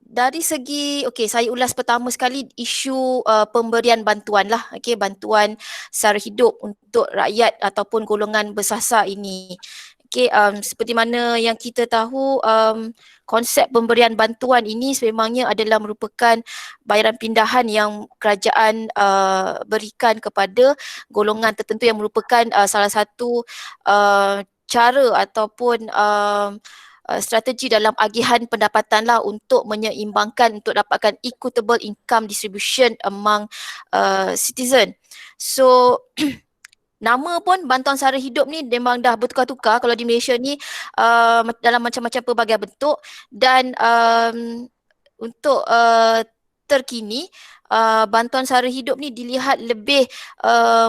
dari segi, okey, saya ulas pertama sekali isu pemberian bantuan lah, okey, bantuan sara hidup untuk rakyat ataupun golongan bersasar ini. Okey, seperti mana yang kita tahu, konsep pemberian bantuan ini sememangnya adalah merupakan bayaran pindahan yang kerajaan berikan kepada golongan tertentu yang merupakan salah satu cara ataupun strategi dalam agihan pendapatan lah untuk menyeimbangkan untuk dapatkan equitable income distribution among citizen. So nama pun bantuan sara hidup ni memang dah bertukar-tukar kalau di Malaysia ni dalam macam-macam pelbagai bentuk dan untuk terkini bantuan sara hidup ni dilihat lebih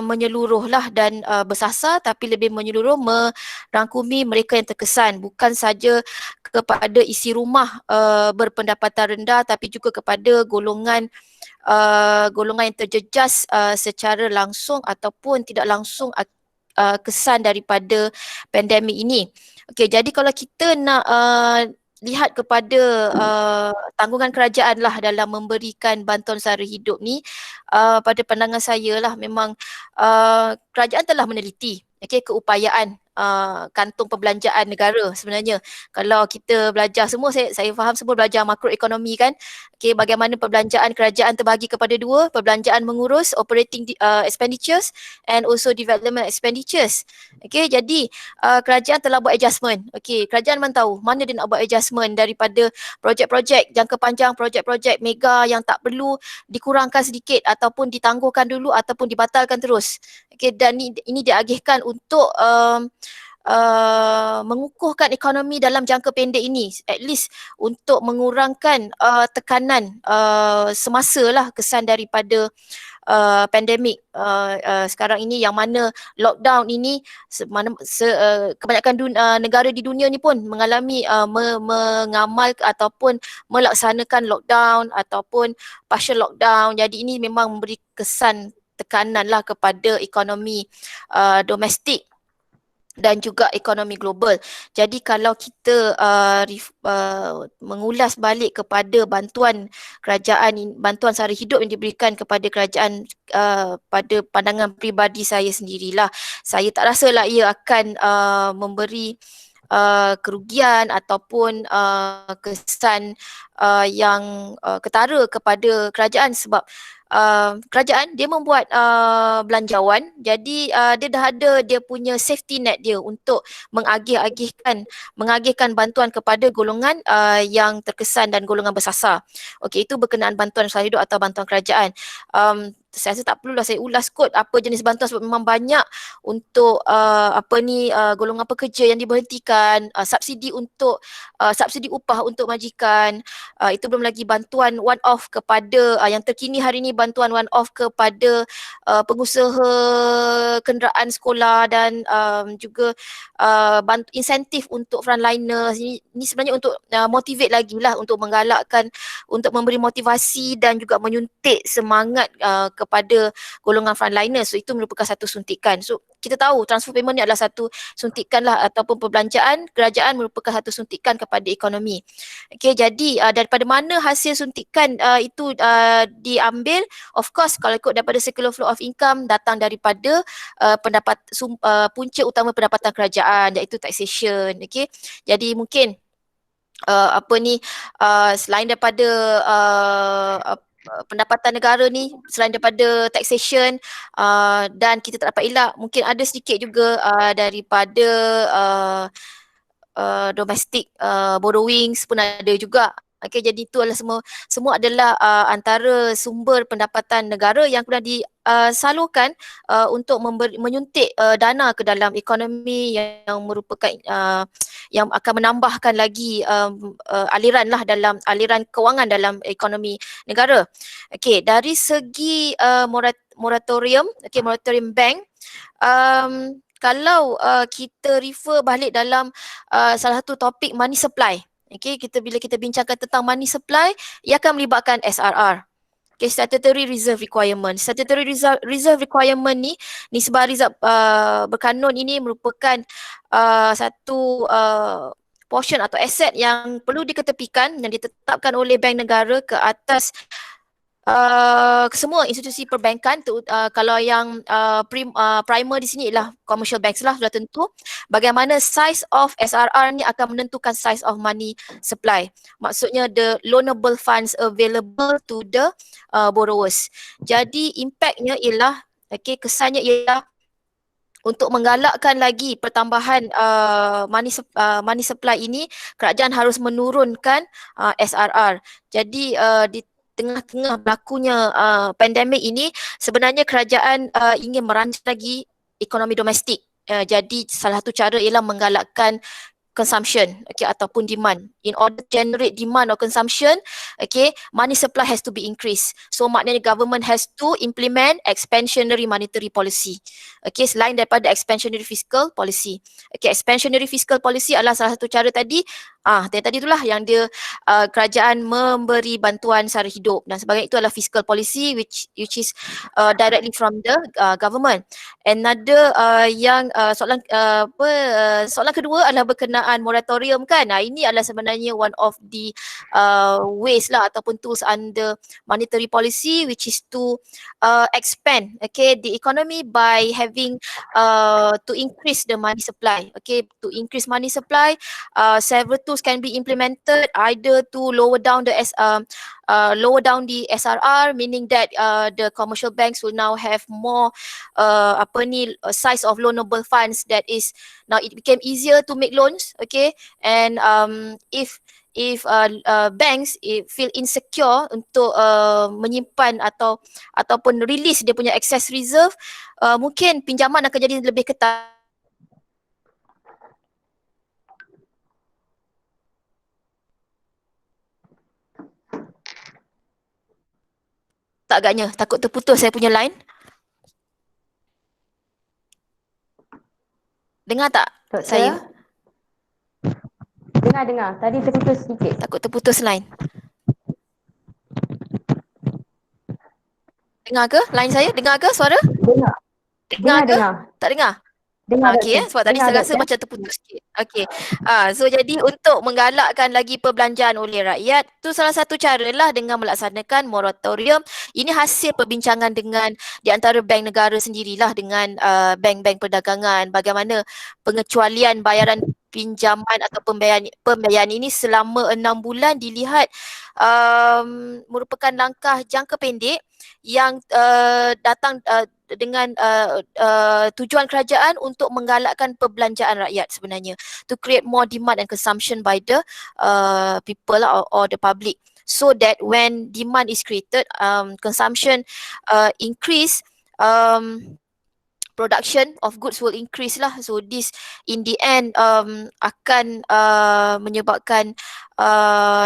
menyeluruh lah dan bersasar tapi lebih menyeluruh merangkumi mereka yang terkesan bukan saja kepada isi rumah berpendapatan rendah tapi juga kepada golongan yang terjejas secara langsung ataupun tidak langsung kesan daripada pandemik ini. Okey, jadi kalau kita nak lihat kepada tanggungan kerajaan lah dalam memberikan bantuan sara hidup ni, pada pandangan saya lah memang kerajaan telah meneliti keupayaan kantung perbelanjaan negara sebenarnya. Kalau kita belajar semua, saya faham semua belajar makroekonomi kan. Okey, bagaimana perbelanjaan kerajaan terbagi kepada dua, perbelanjaan mengurus operating expenditures and also development expenditures. Okey, jadi kerajaan telah buat adjustment. Okey, kerajaan memang tahu mana dia nak buat adjustment daripada projek-projek jangka panjang, projek-projek mega yang tak perlu dikurangkan sedikit ataupun ditangguhkan dulu ataupun dibatalkan terus. Okey, dan ini diagihkan untuk mengukuhkan ekonomi dalam jangka pendek ini, at least untuk mengurangkan tekanan semasa lah kesan daripada pandemik sekarang ini, yang mana lockdown ini kebanyakan negara di dunia ni pun mengalami mengamal ataupun melaksanakan lockdown ataupun partial lockdown. Jadi ini memang memberi kesan tekanan lah kepada ekonomi domestik dan juga ekonomi global. Jadi kalau kita mengulas balik kepada bantuan kerajaan, bantuan sara hidup yang diberikan kepada kerajaan, pada pandangan peribadi saya sendirilah, saya tak rasalah ia akan memberi kerugian ataupun kesan yang ketara kepada kerajaan, sebab kerajaan dia membuat belanjawan, jadi dia dah ada dia punya safety net dia untuk mengagihkan bantuan kepada golongan yang terkesan dan golongan bersasar. Okey, itu berkenaan bantuan sara hidup atau bantuan kerajaan. Saya rasa tak perlulah saya ulas kot apa jenis bantuan, sebab memang banyak untuk golongan pekerja yang diberhentikan, subsidi untuk subsidi upah untuk majikan, itu belum lagi bantuan one off kepada yang terkini hari ini, bantuan one off kepada pengusaha kenderaan sekolah dan juga insentif untuk frontliners. Ini sebenarnya untuk motivate lagi lah, untuk menggalakkan, untuk memberi motivasi dan juga menyuntik semangat kepada golongan frontliners. So itu merupakan satu suntikan. So kita tahu transfer payment ni adalah satu suntikan lah, ataupun perbelanjaan kerajaan merupakan satu suntikan kepada ekonomi. Okey, jadi daripada mana hasil suntikan itu diambil? Of course, kalau ikut daripada circular flow of income, datang daripada punca utama pendapatan kerajaan, iaitu taxation. Okey, jadi mungkin selain daripada pendapatan negara ni, selain daripada taxation, dan kita tak dapat elak, mungkin ada sedikit juga daripada domestic borrowings pun ada juga. Okey, jadi itu adalah semua adalah antara sumber pendapatan negara yang kemudian disalurkan untuk menyuntik dana ke dalam ekonomi, yang merupakan yang akan menambahkan lagi aliran lah dalam aliran kewangan dalam ekonomi negara. Okey, dari segi moratorium, moratorium bank, kalau kita refer balik dalam salah satu topik money supply. Okey, bila kita bincangkan tentang money supply, ia akan melibatkan SRR. Okay, statutory reserve requirement. Statutory reserve requirement ni nisbah reserve berkanun ini merupakan satu portion atau aset yang perlu diketepikan, yang ditetapkan oleh bank negara ke atas semua institusi perbankan. Kalau yang primer di sini ialah commercial banks lah, sudah tentu. Bagaimana size of SRR ni akan menentukan size of money supply. Maksudnya the loanable funds available to the borrowers. Jadi impactnya ialah, kesannya ialah untuk menggalakkan lagi pertambahan money supply ini, kerajaan harus menurunkan SRR. Jadi di tengah-tengah berlakunya pandemik ini, sebenarnya kerajaan ingin merancang lagi ekonomi domestik. Jadi salah satu cara ialah menggalakkan consumption, ataupun demand. In order to generate demand or consumption, money supply has to be increased. So maknanya government has to implement expansionary monetary policy. Selain daripada expansionary fiscal policy. Expansionary fiscal policy adalah salah satu cara tadi. Tadi itulah yang dia kerajaan memberi bantuan sara hidup dan sebagainya. Itu adalah fiscal policy which is directly from the government. Another soalan kedua adalah berkenaan moratorium kan. Ini adalah sebenarnya one of the ways lah ataupun tools under monetary policy, which is to expand the economy by having to increase the money supply. To increase money supply, several tools can be implemented, either to lower down the SRR, meaning that the commercial banks will now have more size of loanable funds, that is now it became easier to make loans. And if banks feel insecure untuk menyimpan ataupun release dia punya excess reserve, mungkin pinjaman akan jadi lebih ketat. tak agaknya? Takut terputus saya punya line. Dengar tak Doktor? saya? Dengar. Tadi terputus sedikit. Takut terputus line. Dengar ke line saya? Dengar ke suara? Dengar. Dengar ke? Dengar. Tak dengar? Dengar, Okey doktor. sebab tadi Dengar, saya rasa doktor. macam terputus sikit. Okey. So jadi untuk menggalakkan lagi perbelanjaan oleh rakyat, tu salah satu cara lah dengan melaksanakan moratorium. Ini hasil perbincangan dengan di antara bank negara sendirilah dengan bank-bank perdagangan, bagaimana pengecualian bayaran pinjaman atau pembayaran ini selama 6 bulan dilihat merupakan langkah jangka pendek yang datang dengan tujuan kerajaan untuk menggalakkan perbelanjaan rakyat sebenarnya, to create more demand and consumption by the people or the public, so that when demand is created, consumption increase, production of goods will increase lah. So this in the end akan menyebabkan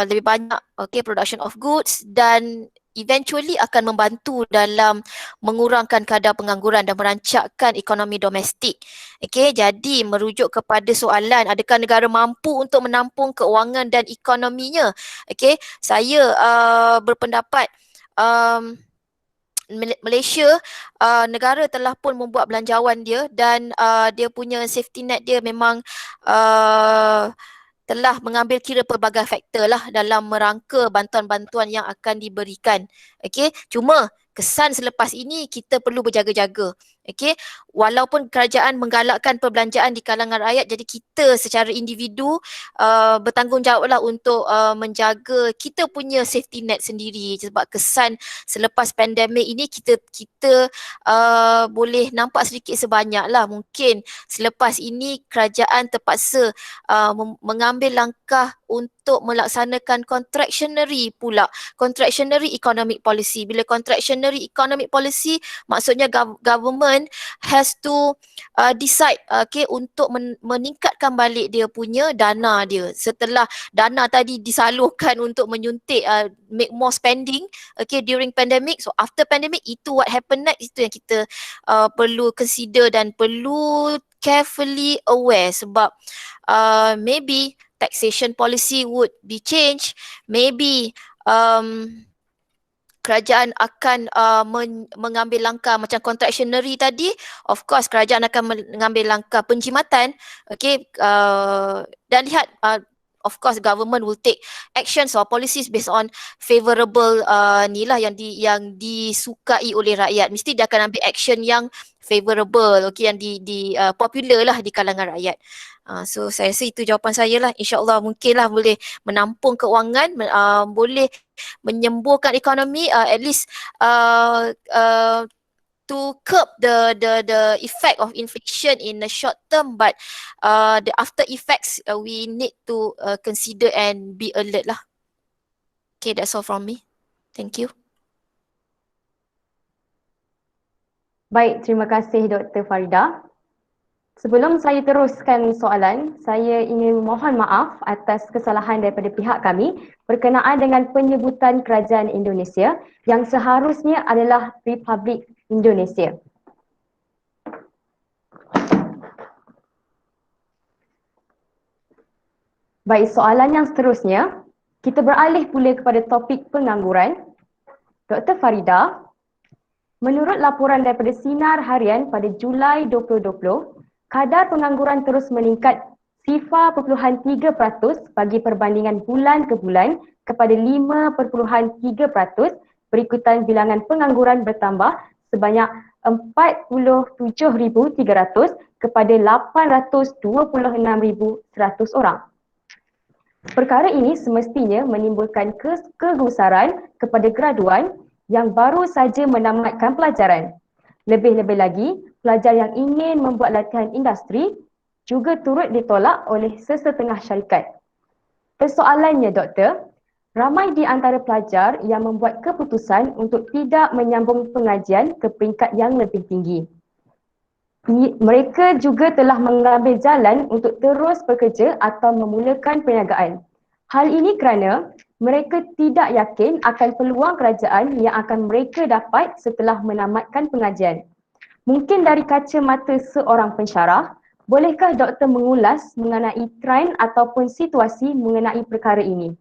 lebih banyak production of goods dan eventually akan membantu dalam mengurangkan kadar pengangguran dan merancakkan ekonomi domestik. Jadi merujuk kepada soalan adakah negara mampu untuk menampung keuangan dan ekonominya? Saya berpendapat Malaysia negara telah pun membuat belanjawan dia dan dia punya safety net dia memang telah mengambil kira pelbagai faktor lah dalam merangka bantuan-bantuan yang akan diberikan. Cuma kesan selepas ini kita perlu berjaga-jaga. Walaupun kerajaan menggalakkan perbelanjaan di kalangan rakyat, jadi kita secara individu bertanggungjawablah untuk menjaga kita punya safety net sendiri, sebab kesan selepas pandemik ini kita boleh nampak sedikit sebanyaklah mungkin selepas ini kerajaan terpaksa mengambil langkah untuk melaksanakan contractionary pula, contractionary economic policy. Bila contractionary economic policy maksudnya government has to decide untuk meningkatkan balik dia punya dana dia setelah dana tadi disalurkan untuk menyuntik make more spending during pandemic. So after pandemic, itu what happen next, itu yang kita perlu consider dan perlu carefully aware, sebab maybe taxation policy would be changed, maybe kerajaan akan mengambil langkah macam contractionary tadi. Of course kerajaan akan mengambil langkah penjimatan, dan lihat of course government will take actions or policies based on favorable ni lah yang disukai oleh rakyat. Mesti dia akan ambil action yang favorable, yang popular lah di kalangan rakyat. So saya rasa itu jawapan saya lah. InsyaAllah mungkinlah boleh menampung keuangan, boleh menyembuhkan ekonomi, at least to curb the effect of inflation in the short term, but the after effects we need to consider and be alert lah. Okay, that's all from me. Thank you. Baik, terima kasih Dr. Farida. Sebelum saya teruskan soalan, saya ingin memohon maaf atas kesalahan daripada pihak kami berkenaan dengan penyebutan Kerajaan Indonesia yang seharusnya adalah Republik Indonesia. Baik, soalan yang seterusnya, kita beralih pula kepada topik pengangguran. Dr. Farida, menurut laporan daripada Sinar Harian pada Julai 2020, kadar pengangguran terus meningkat 0.3% bagi perbandingan bulan ke bulan kepada 5.3%, berikutan bilangan pengangguran bertambah sebanyak 47,300 kepada 826,100 orang. Perkara ini semestinya menimbulkan kegusaran kepada graduan yang baru saja menamatkan pelajaran. Lebih-lebih lagi, pelajar yang ingin membuat latihan industri juga turut ditolak oleh sesetengah syarikat. Persoalannya, Doktor, ramai di antara pelajar yang membuat keputusan untuk tidak menyambung pengajian ke peringkat yang lebih tinggi. Mereka juga telah mengambil jalan untuk terus bekerja atau memulakan perniagaan. Hal ini kerana Mereka tidak yakin akan peluang kerajaan yang akan mereka dapat setelah menamatkan pengajian. Mungkin dari kacamata seorang pensyarah, bolehkah doktor mengulas mengenai trend ataupun situasi mengenai perkara ini?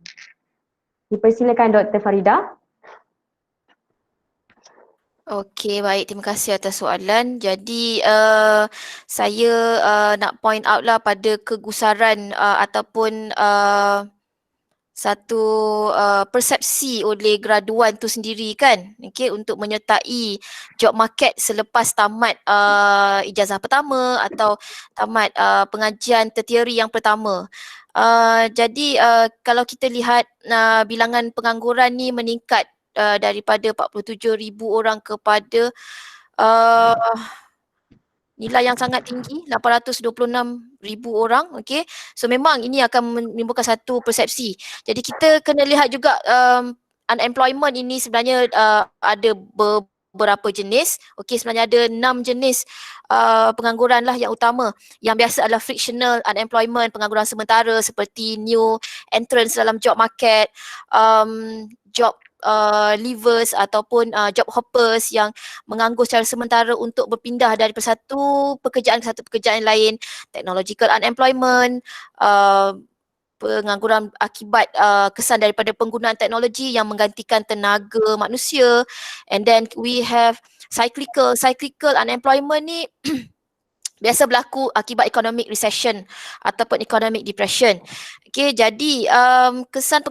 Dipersilakan Dr. Farida. Okey, baik. Terima kasih atas soalan. Jadi, saya nak point out lah pada kegusaran ataupun satu persepsi oleh graduan tu sendiri kan, okey, untuk menyertai job market selepas tamat ijazah pertama atau tamat pengajian tertiary yang pertama. Jadi kalau kita lihat bilangan pengangguran ni meningkat daripada 47,000 orang kepada uh, nilai yang sangat tinggi 826,000 orang, okey. So memang ini akan menimbulkan satu persepsi. Jadi kita kena lihat juga unemployment ini sebenarnya ada beberapa jenis. Okey, sebenarnya ada 6 jenis pengangguran lah yang utama. Yang biasa adalah frictional unemployment, pengangguran sementara seperti new entrance dalam job market, job leavers ataupun job hoppers yang menganggur secara sementara untuk berpindah dari satu pekerjaan ke satu pekerjaan lain, technological unemployment, pengangguran akibat kesan daripada penggunaan teknologi yang menggantikan tenaga manusia, and then we have cyclical unemployment ni biasa berlaku akibat economic recession ataupun economic depression. Okey, jadi kesan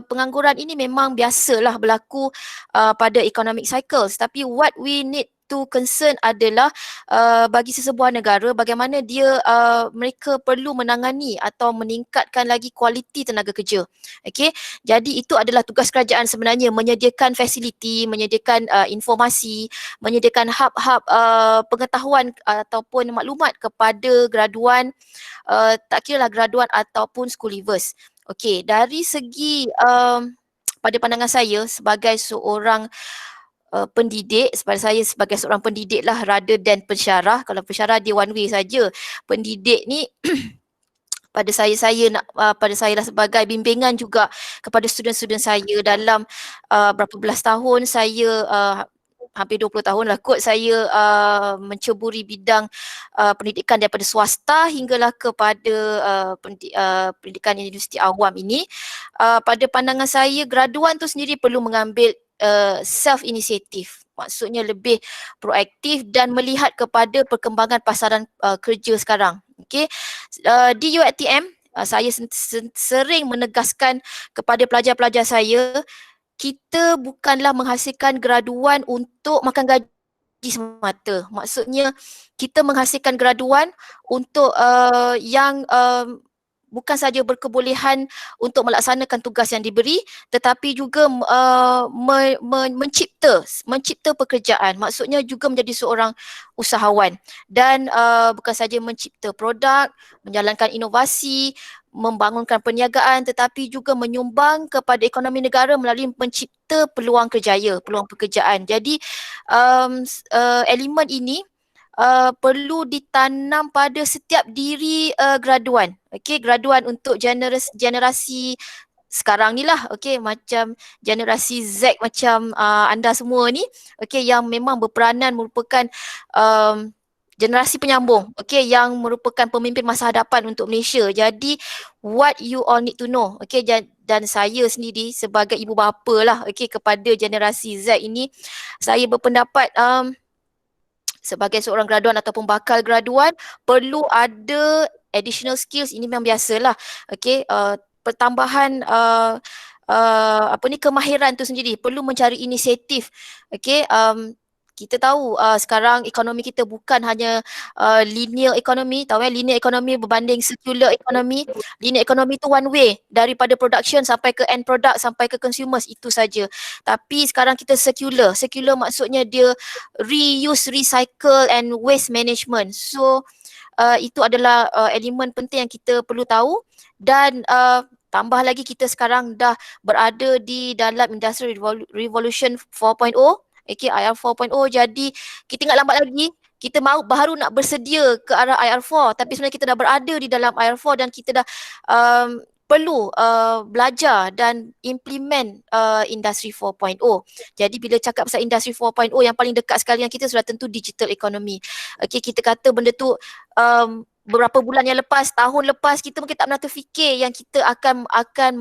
pengangguran ini memang biasalah berlaku pada economic cycles, tapi what we need to concern adalah bagi sesebuah negara bagaimana dia mereka perlu menangani atau meningkatkan lagi kualiti tenaga kerja. Okey, jadi itu adalah tugas kerajaan sebenarnya, menyediakan fasiliti, menyediakan informasi, menyediakan hub-hub pengetahuan ataupun maklumat kepada graduan, tak kira lah graduan ataupun school leavers. Okey, dari segi pada pandangan saya sebagai seorang pendidik, saya sebagai seorang pendidik lah rather than pensyarah. Kalau pensyarah dia one way saja. Pendidik ni pada saya nak pada saya lah sebagai bimbingan juga kepada student-student saya dalam berapa belas tahun saya hampir 20 tahun lah kot saya menceburi bidang pendidikan daripada swasta hinggalah kepada pendidikan universiti awam ini. Pada pandangan saya, graduan tu sendiri perlu mengambil self-initiative. Maksudnya lebih proaktif dan melihat kepada perkembangan pasaran kerja sekarang. Okay. Di UiTM, saya sering menegaskan kepada pelajar-pelajar saya, kita bukanlah menghasilkan graduan untuk makan gaji semata. Maksudnya kita menghasilkan graduan untuk yang bukan saja berkebolehan untuk melaksanakan tugas yang diberi, tetapi juga mencipta pekerjaan. Maksudnya juga menjadi seorang usahawan dan bukan saja mencipta produk, menjalankan inovasi, membangunkan perniagaan, tetapi juga menyumbang kepada ekonomi negara melalui mencipta peluang kerjaya, peluang pekerjaan. Jadi elemen ini perlu ditanam pada setiap diri graduan. Okey, graduan untuk generasi sekarang ni lah, okey, macam generasi Z macam anda semua ni, okey, yang memang berperanan merupakan generasi penyambung, okey, yang merupakan pemimpin masa hadapan untuk Malaysia. Jadi what you all need to know, okey, dan saya sendiri sebagai ibu bapa lah, okey, kepada generasi Z ini, saya berpendapat sebagai seorang graduan ataupun bakal graduan perlu ada additional skills. Ini memang biasalah, okey, pertambahan kemahiran tu sendiri, perlu mencari inisiatif. Okey, kita tahu sekarang ekonomi kita bukan hanya linear economy, tahu linear economy berbanding circular economy. Linear economy tu one way, daripada production sampai ke end product, sampai ke consumers, itu saja. Tapi sekarang kita circular. Circular maksudnya dia reuse, recycle and waste management. So itu adalah elemen penting yang kita perlu tahu. Dan tambah lagi kita sekarang dah berada di dalam Industrial Revolution 4.0, okay, IR 4.0. Jadi kita ingat lambat lagi, kita baru nak bersedia ke arah IR4, tapi sebenarnya kita dah berada di dalam IR4 dan kita dah perlu belajar dan implement industri 4.0. Jadi bila cakap pasal industri 4.0 yang paling dekat sekali yang kita sudah tentu digital economy. Okey, kita kata benda tu beberapa bulan yang lepas, tahun lepas kita mungkin tak pernah terfikir yang kita akan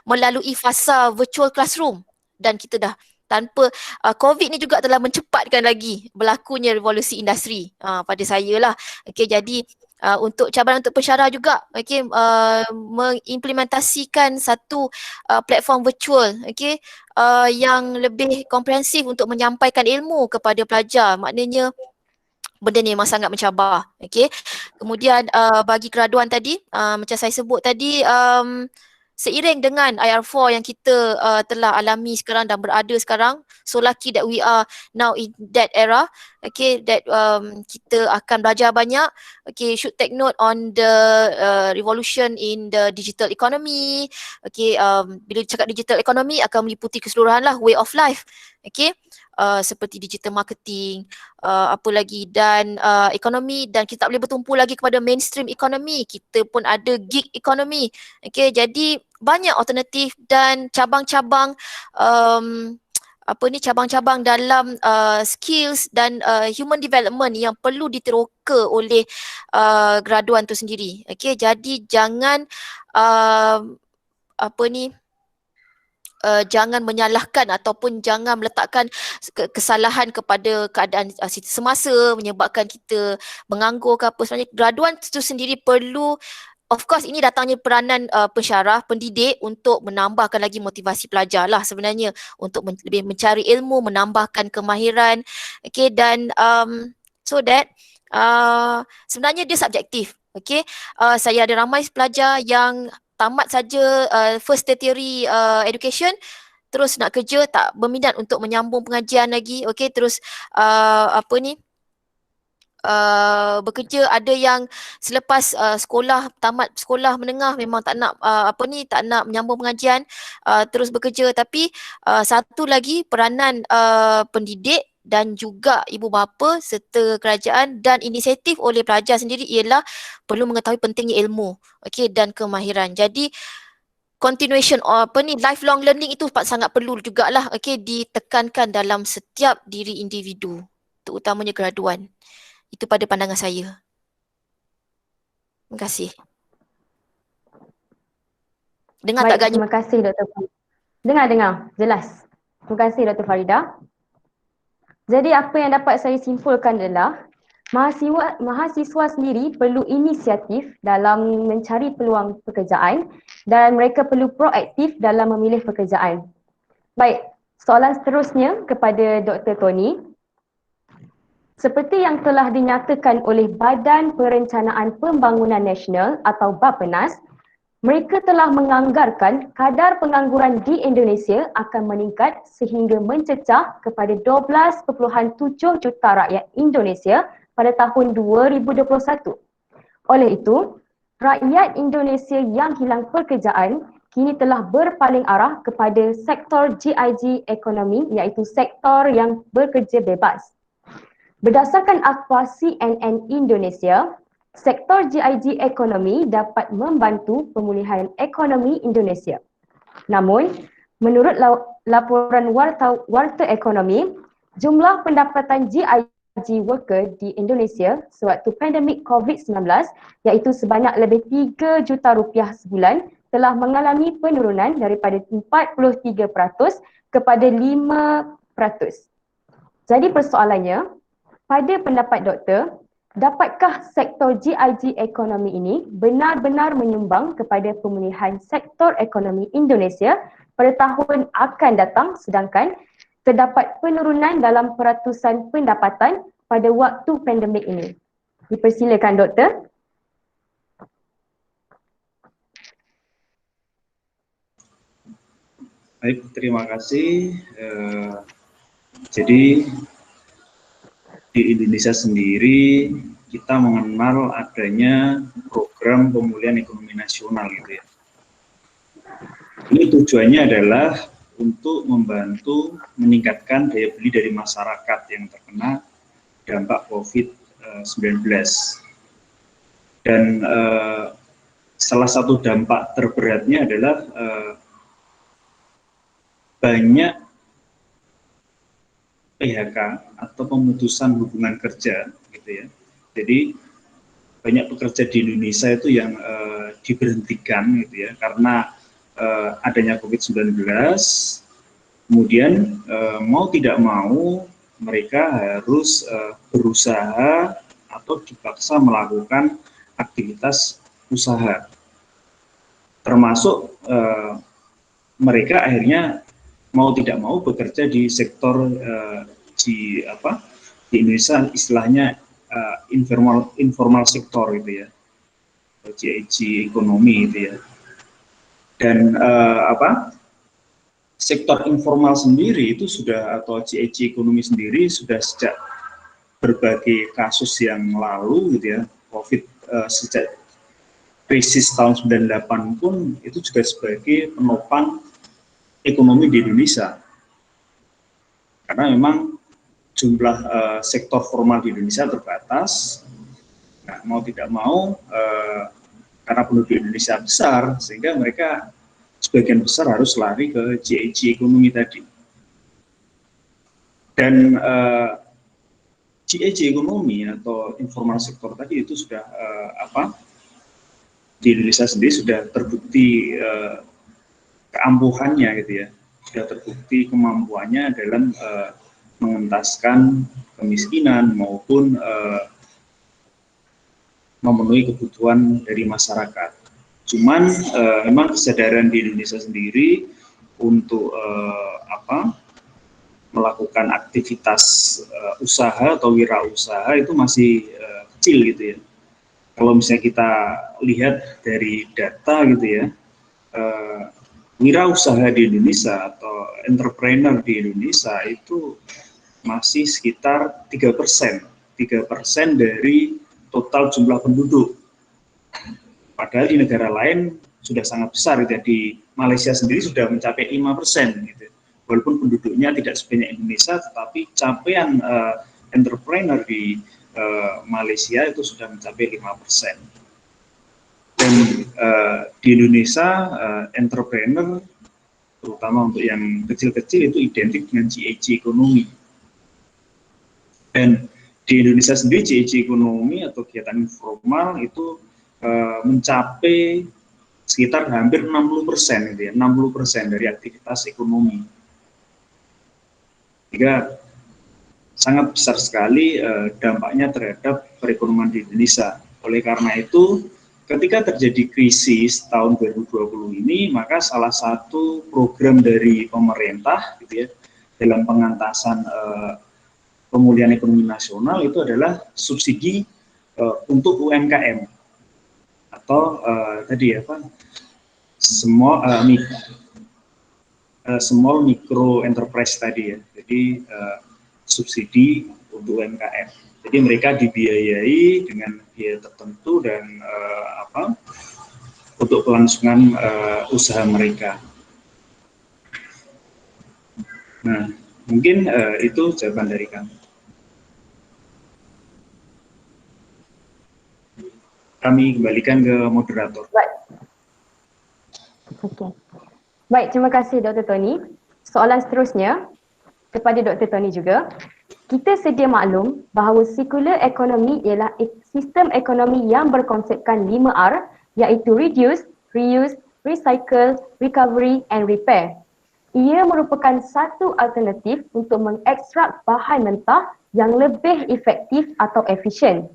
melalui fasa virtual classroom, dan kita dah tanpa COVID ni juga telah mencepatkan lagi berlakunya revolusi industri pada saya lah. Okey, jadi untuk cabaran untuk pensyarah juga, okey, mengimplementasikan satu platform virtual, okey, yang lebih komprehensif untuk menyampaikan ilmu kepada pelajar. Maknanya benda ni memang sangat mencabar, okey. Kemudian bagi graduan tadi, macam saya sebut tadi, seiring dengan IR4 yang kita telah alami sekarang dan berada sekarang, so lucky that we are now in that era, okay, that kita akan belajar banyak, okay, should take note on the revolution in the digital economy, okay, bila cakap digital economy akan meliputi keseluruhan lah way of life, okay, seperti digital marketing, apa lagi, dan ekonomi, dan kita tak boleh bertumpu lagi kepada mainstream economy, kita pun ada gig economy, okay, jadi banyak alternatif dan cabang-cabang cabang-cabang dalam skills dan human development yang perlu diteroka oleh graduan tu sendiri. Okay, jadi jangan jangan menyalahkan ataupun jangan meletakkan kesalahan kepada keadaan semasa menyebabkan kita menganggur ke apa. Sebenarnya graduan itu sendiri perlu, of course ini datangnya peranan pensyarah, pendidik untuk menambahkan lagi motivasi pelajar lah sebenarnya untuk lebih mencari ilmu, menambahkan kemahiran, okay, dan so that sebenarnya dia subjektif. Okay, saya ada ramai pelajar yang tamat saja first tertiary education, terus nak kerja tak berminat untuk menyambung pengajian lagi, okay, terus bekerja. Ada yang selepas sekolah, tamat sekolah menengah memang tak nak tak nak menyambung pengajian, terus bekerja. Tapi satu lagi peranan pendidik dan juga ibu bapa serta kerajaan dan inisiatif oleh pelajar sendiri ialah perlu mengetahui pentingnya ilmu, okey, dan kemahiran. Jadi continuation lifelong learning itu sangat perlu jugalah, okey, ditekankan dalam setiap diri individu, terutamanya graduan. Itu pada pandangan saya. Terima kasih. Dengar Baik, tak agaknya? terima kasih Dr. Farida. Dengar, jelas. Terima kasih Dr. Farida. Jadi apa yang dapat saya simpulkan adalah mahasiswa sendiri perlu inisiatif dalam mencari peluang pekerjaan dan mereka perlu proaktif dalam memilih pekerjaan. Baik, soalan seterusnya kepada Dr. Tony. Seperti yang telah dinyatakan oleh Badan Perencanaan Pembangunan Nasional atau Bappenas, mereka telah menganggarkan kadar pengangguran di Indonesia akan meningkat sehingga mencecah kepada 12.7 juta rakyat Indonesia pada tahun 2021. Oleh itu, rakyat Indonesia yang hilang pekerjaan kini telah berpaling arah kepada sektor GIG ekonomi, iaitu sektor yang bekerja bebas. Berdasarkan akhbar CNN Indonesia, sektor GIG ekonomi dapat membantu pemulihan ekonomi Indonesia. Namun, menurut laporan Warta Ekonomi, jumlah pendapatan GIG worker di Indonesia sewaktu pandemik COVID-19 iaitu sebanyak lebih 3 juta rupiah sebulan telah mengalami penurunan daripada 43% kepada 5%. Jadi persoalannya, pada pendapat doktor, dapatkah sektor GIG ekonomi ini benar-benar menyumbang kepada pemulihan sektor ekonomi Indonesia pada tahun akan datang sedangkan terdapat penurunan dalam peratusan pendapatan pada waktu pandemik ini? Dipersilakan doktor. Baik, terima kasih. Jadi di Indonesia sendiri kita mengenal adanya program pemulihan ekonomi nasional gitu ya. Ini tujuannya adalah untuk membantu meningkatkan daya beli dari masyarakat yang terkena dampak COVID-19. Dan salah satu dampak terberatnya adalah banyak PHK atau pemutusan hubungan kerja, gitu ya. Jadi banyak pekerja di Indonesia itu yang diberhentikan, gitu ya, karena adanya COVID-19. Kemudian mau tidak mau mereka harus berusaha atau dipaksa melakukan aktivitas usaha, termasuk mereka akhirnya mau tidak mau bekerja di sektor di Indonesia istilahnya informal sektor, gitu ya, GIG ekonomi, gitu ya. Dan sektor informal sendiri itu sudah, atau GIG ekonomi sendiri sudah sejak berbagai kasus yang lalu, gitu ya, COVID, sejak krisis tahun 98 pun itu juga sebagai penopang ekonomi di Indonesia, karena memang jumlah sektor formal di Indonesia terbatas. Nah, mau tidak mau karena penduduk Indonesia besar, sehingga mereka sebagian besar harus lari ke GIG ekonomi tadi. Dan GIG ekonomi atau informal sektor tadi itu sudah di Indonesia sendiri sudah terbukti keampuhannya, gitu ya, sudah terbukti kemampuannya dalam mengentaskan kemiskinan maupun memenuhi kebutuhan dari masyarakat. Cuman memang kesadaran di Indonesia sendiri untuk melakukan aktivitas usaha atau wirausaha itu masih kecil, gitu ya. Kalau misalnya kita lihat dari data, gitu ya, wirausaha di Indonesia atau entrepreneur di Indonesia itu masih sekitar 3% dari total jumlah penduduk. Padahal di negara lain sudah sangat besar, gitu ya. Di Malaysia sendiri sudah mencapai 5%, gitu. Walaupun penduduknya tidak sebanyak Indonesia, tetapi capaian entrepreneur di Malaysia itu sudah mencapai 5%. Dan di Indonesia entrepreneur, terutama untuk yang kecil-kecil, itu identik dengan GIG ekonomi. Dan di Indonesia sendiri GIG ekonomi atau kegiatan informal itu mencapai sekitar hampir 60%, gitu ya, 60% dari aktivitas ekonomi. Sehingga sangat besar sekali dampaknya terhadap perekonomian di Indonesia. Oleh karena itu, ketika terjadi krisis tahun 2020 ini, maka salah satu program dari pemerintah, gitu ya, dalam pengentasan pemulihan ekonomi nasional itu adalah subsidi untuk UMKM atau tadi small micro enterprise tadi, ya. Jadi subsidi untuk UMKM. Jadi mereka dibiayai dengan biaya tertentu dan untuk kelangsungan usaha mereka. Nah, mungkin itu jawaban dari kami. Kami kembalikan ke moderator. Baik. Okey. Baik, terima kasih Dr. Tony. Soalan seterusnya kepada Dr. Tony juga. Kita sedia maklum bahawa circular economy ialah sistem ekonomi yang berkonsepkan 5R, iaitu reduce, reuse, recycle, recovery and repair. Ia merupakan satu alternatif untuk mengekstrak bahan mentah yang lebih efektif atau efisien.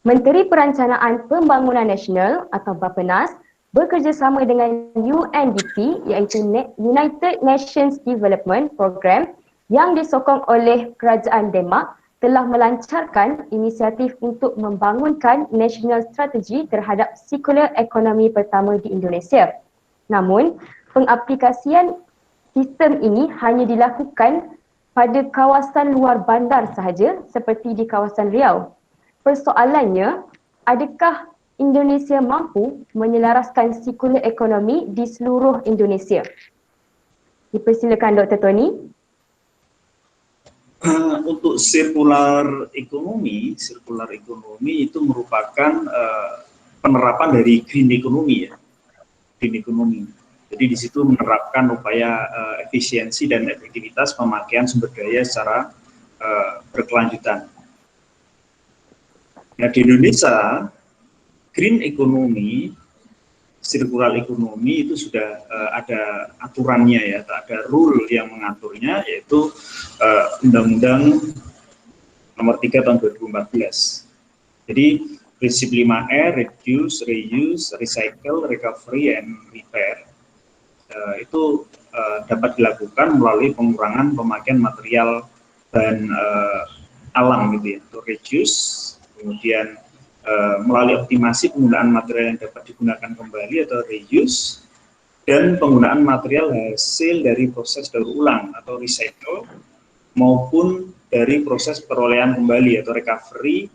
Menteri Perancanaan Pembangunan Nasional atau Bappenas bekerjasama dengan UNDP, iaitu United Nations Development Program, yang disokong oleh Kerajaan Denmark, telah melancarkan inisiatif untuk membangunkan National Strategy terhadap Circular Economy pertama di Indonesia. Namun, pengaplikasian sistem ini hanya dilakukan pada kawasan luar bandar sahaja, seperti di kawasan Riau. Persoalannya, adakah Indonesia mampu menyelaraskan circular economy di seluruh Indonesia? Dipersilakan Dr. Tony. Untuk circular ekonomi itu merupakan penerapan dari green economy ya, green economy. Jadi di situ menerapkan upaya efisiensi dan efektivitas pemakaian sumber daya secara berkelanjutan. Nah, di Indonesia green economy, circular economy itu sudah ada aturannya ya, ada rule yang mengaturnya, yaitu Undang-Undang Nomor 3 Tahun 2014. Jadi prinsip 5R, reduce, reuse, recycle, recovery, and repair itu dapat dilakukan melalui pengurangan pemakaian material bahan alam gitu ya, untuk reduce, kemudian melalui optimasi penggunaan material yang dapat digunakan kembali atau reuse, dan penggunaan material hasil dari proses daur ulang atau recycle, maupun dari proses perolehan kembali atau recovery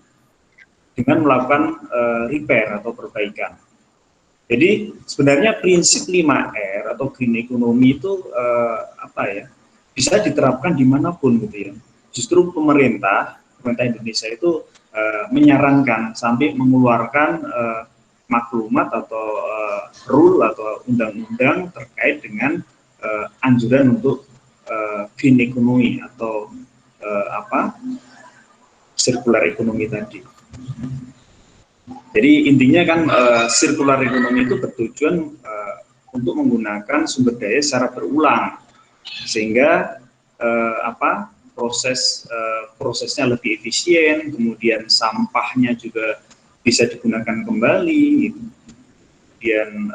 dengan melakukan repair atau perbaikan. Jadi sebenarnya prinsip 5R atau green economy itu bisa diterapkan dimanapun gitu ya. Justru pemerintah Indonesia itu menyarankan sampai mengeluarkan maklumat atau rule atau undang-undang terkait dengan anjuran untuk green economy atau circular economy tadi. Jadi intinya kan circular economy itu bertujuan untuk menggunakan sumber daya secara berulang, sehingga prosesnya lebih efisien, kemudian sampahnya juga bisa digunakan kembali, kemudian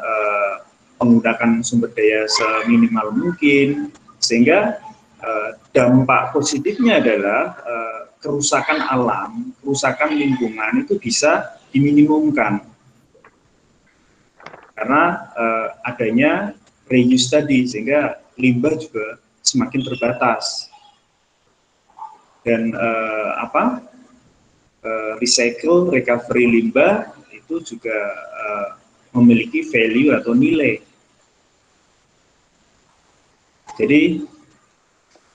menggunakan sumber daya seminimal mungkin, sehingga dampak positifnya adalah kerusakan alam, kerusakan lingkungan itu bisa diminimumkan karena adanya reuse tadi, sehingga limbah juga semakin terbatas, dan recycle, recovery limbah itu juga memiliki value atau nilai. Jadi